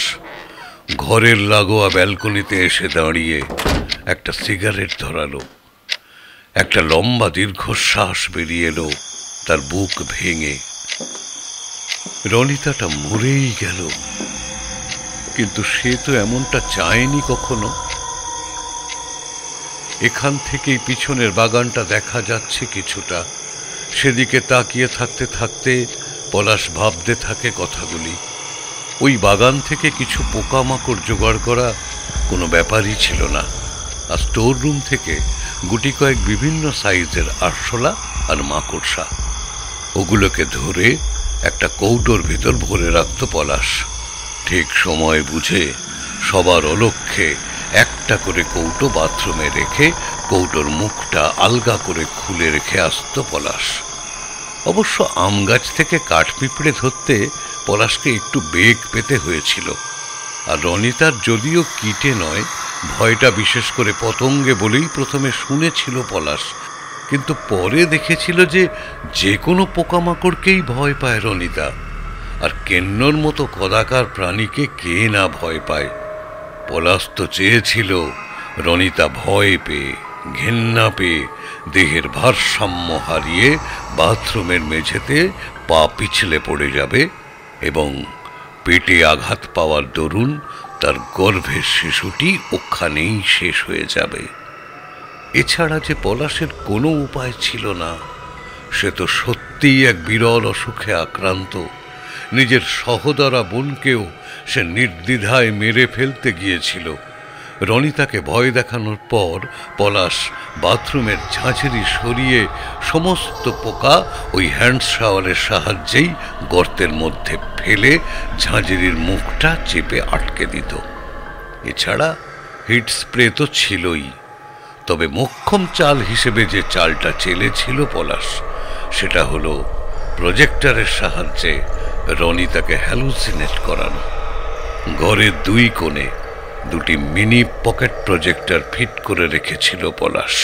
ঘরের লাগোয়া ব্যালকনিতে এসে দাঁড়িয়ে একটা সিগারেট ধরালো। একটা লম্বা দীর্ঘশ্বাস বেরিয়ে এলো তার বুক ভেঙে। রনিতাটা মরেই গেল, কিন্তু সে তো এমনটা চায়নি কখনো। এখান থেকেই পিছনের বাগানটা দেখা যাচ্ছে কিছুটা। সেদিকে তাকিয়ে থাকতে থাকতে পলাশ ভাবতে থাকে কথাগুলি। ওই বাগান থেকে কিছু পোকামাকড় জোগাড় করা কোনো ব্যাপারই ছিল না। আর স্টোর রুম থেকে গুটি কয়েক বিভিন্ন সাইজের আরশোলা আর মাকড়সা, ওগুলোকে ধরে একটা কৌটোর ভেতর ভরে রাখত পলাশ। ঠিক সময় বুঝে সবার অলক্ষ্যে একটা করে কৌটো বাথরুমে রেখে কৌটোর মুখটা আলগা করে খুলে রেখে আসত পলাশ। অবশ্য আম গাছ থেকে কাঠপিঁপড়ে ধরতে পলাশকে একটু বেগ পেতে হয়েছিল। আর রনিতার যদিও কীটে নয়, ভয়টা বিশেষ করে পতঙ্গে বলেই প্রথমে শুনেছিল পলাশ, কিন্তু পরে দেখেছিল যে যে কোনো পোকামাকড়কেই ভয় পায় রনিতা, আর কেন্নর মতো কদাকার প্রাণীকে কে না ভয় পায়। পলাশ তো চেয়েছিল রনিতা ভয় পেয়ে, ঘেন্না পেয়ে, দেহের ভারসাম্য হারিয়ে বাথরুমের মেঝেতে পা পিছলে পড়ে যাবে এবং পেটে আঘাত পাওয়ার দরুন তার গর্ভের শিশুটি ওখানেই শেষ হয়ে যাবে। এছাড়া যে পলাশের কোনো উপায় ছিল না, সে তো সত্যিই এক বিরল অসুখে আক্রান্ত। নিজের সহোদরা বোনকেও সে নির্দ্বিধায় মেরে ফেলতে গিয়েছিল। রনিতাকে ভয় দেখানোর পর পলাশ বাথরুমের ঝাঁঝরি সরিয়ে সমস্ত পোকা ওই হ্যান্ড শাওয়ারের সাহায্যেই গর্তের মধ্যে ফেলে ঝাঁঝরির মুখটা চেপে আটকে দিত। এছাড়া হিট স্প্রে তো ছিলই, তবে মোক্ষম চাল হিসেবে যে চালটা চেলেছিল পলাশ, সেটা হলো প্রজেক্টরের সাহায্যে রনিতাকে হ্যালুসিনেট করানো। ঘরের দুই কোণে দুটি মিনি পকেট প্রজেক্টর ফিট করে রেখেছিল পলাশ।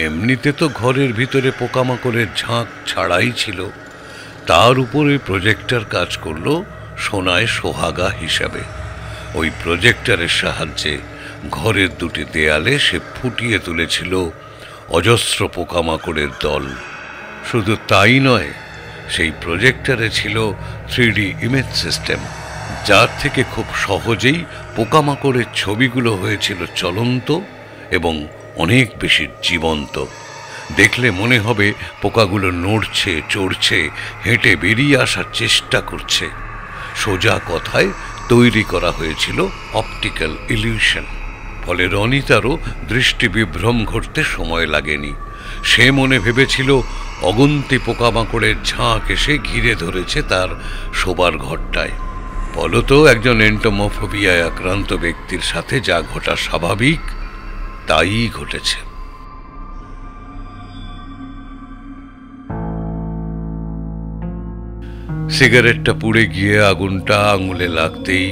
এমনিতে তো ঘরের ভিতরে পোকামাকড়ের ঝাঁক ছাড়াই ছিল, তার উপরে প্রজেক্টর কাজ করল সোনায় সোহাগা হিসাবে। ওই প্রজেক্টরের সাহায্যে ঘরের দুটি দেয়ালে সে ফুটিয়ে তুলেছিল অজস্র পোকামাকড়ের দল। শুধু তাই নয়, সেই প্রজেক্টরে ছিল 3D ইমেজ সিস্টেম, যার থেকে খুব সহজেই পোকামাকড়ের ছবিগুলো হয়েছিল চলন্ত এবং অনেক বেশি জীবন্ত। দেখলে মনে হবে পোকাগুলো নড়ছে, চড়ছে, হেঁটে বেরিয়ে আসার চেষ্টা করছে। সোজা কথায় তৈরি করা হয়েছিল অপটিক্যাল ইলিউশন। ফলে রনিতারও দৃষ্টি বিভ্রম ঘটতে সময় লাগেনি। সে মনে ভেবেছিল অগুন্তি পোকামাকড়ের ঝাঁক এসে ঘিরে ধরেছে তার শোবার ঘরটায়। ফলত একজন এন্টোমোফোবিয়ায় আক্রান্ত ব্যক্তির সাথে যা ঘটা স্বাভাবিক, তাই ঘটেছে। সিগারেটটা পুড়ে গিয়ে আগুনটা আঙুলে লাগতেই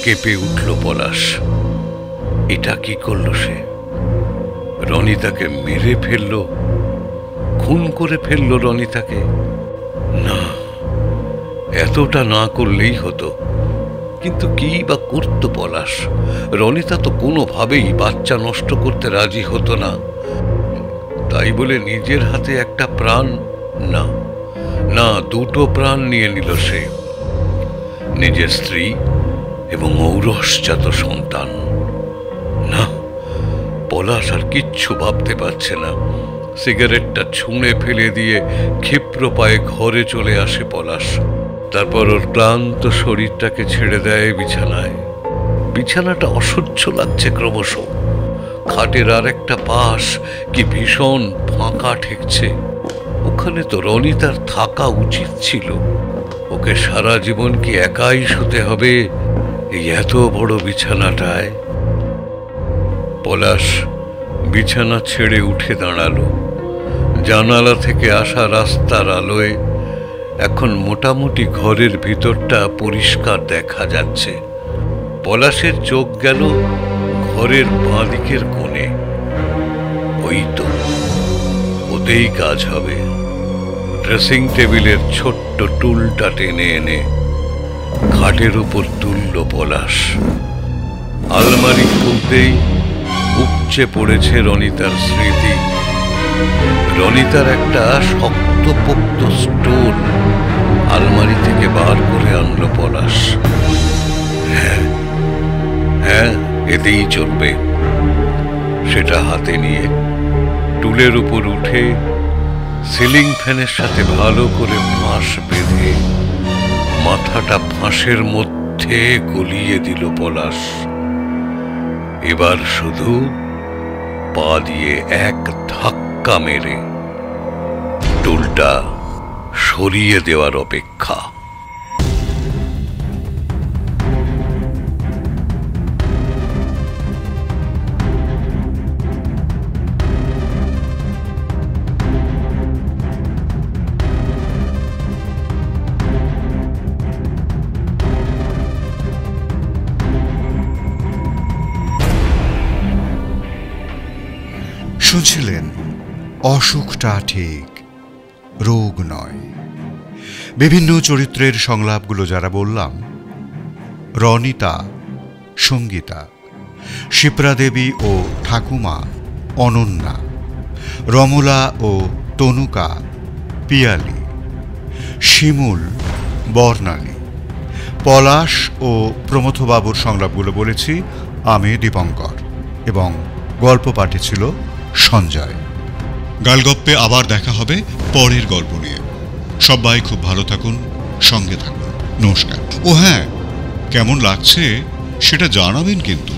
কেঁপে উঠল পলাশ। এটা কি করলো সে? রনিতাকে মেরে ফেলল, খুন করে ফেলল রনিতাকে? না, এতটা না করলেই হতো। কিন্তু কি বা করত পলাশ? রনিতা তো কোনোভাবেই বাচ্চা নষ্ট করতে রাজি হতো না। তাই বলে নিজের হাতে একটা প্রাণ? না না, দুটো প্রাণ নিয়ে নিল সে, নিজের স্ত্রী এবং ঔরসজাত সন্তান। না, পলাশ আর কিচ্ছু ভাবতে পারছে না। সিগারেটটা ছুঁড়ে ফেলে দিয়ে ক্ষিপ্র পায়ে ঘরে চলে আসে পলাশ। তারপর ওর ক্লান্ত শরীরটাকে ছেড়ে দেয় বিছানায়। বিছানাটা অসহ্য লাগছে ক্রমশ। খাটের আর একটা পাশ কি ভীষণ ফাঁকা ঠেকছে। ওখানে তো রনিতার থাকা উচিত ছিল। ওকে সারা জীবন কি একাই শুতে হবে এই এত বড় বিছানাটায়? পলাশ বিছানা ছেড়ে উঠে দাঁড়ালো। জানালা থেকে আসা রাস্তার আলোয় এখন মোটামুটি ঘরের ভিতরটা পরিষ্কার দেখা যাচ্ছে। পলাশের চোখ গেল ঘরের বাঁ দিকের কোণে। ওই তো, ওতেই কাজ হবে। ড্রেসিং টেবিলের ছোট্ট টুলটা টেনে এনে খাটের উপর তুলল পলাশ। আলমারি খুলতেই উপচে পড়েছে রনিতার স্মৃতি। রনিতার একটা শক্তপোক্ত স্টোল আলমারি থেকে বার করে আনলো পলাশ। হ্যাঁ হ্যাঁ, এতেই চলবে। সেটা হাতে নিয়ে টুলের উপর উঠে সিলিং ফ্যানের সাথে ভালো করে ফাঁস বেঁধে মাথাটা ফাঁসের মধ্যে গলিয়ে দিল পলাশ। এবার শুধু পা দিয়ে এক ধাক্কা মেরে টুলটা সরিয়ে দেওয়ার অপেক্ষা। শুনছিলেন অসুখটা ঠিক রোগ নয়। বিভিন্ন চরিত্রের সংলাপগুলো যারা বললাম, রনিতা, সঙ্গীতা, শিপ্রা দেবী ও ঠাকুমা অনন্যা, রমলা ও তনুকা পিয়ালি, শিমুল বর্ণালী, পলাশ ও প্রমথবাবুর সংলাপগুলো বলেছি আমি দীপঙ্কর, এবং গল্প পাঠে ছিল সঞ্জয়। গালগপ্পে আবার দেখা হবে পরের গল্প নিয়ে। সবাই খুব ভালো থাকুন, সঙ্গে থাকুন। নমস্কার। ও হ্যাঁ, কেমন লাগছে সেটা জানাবেন কিন্তু।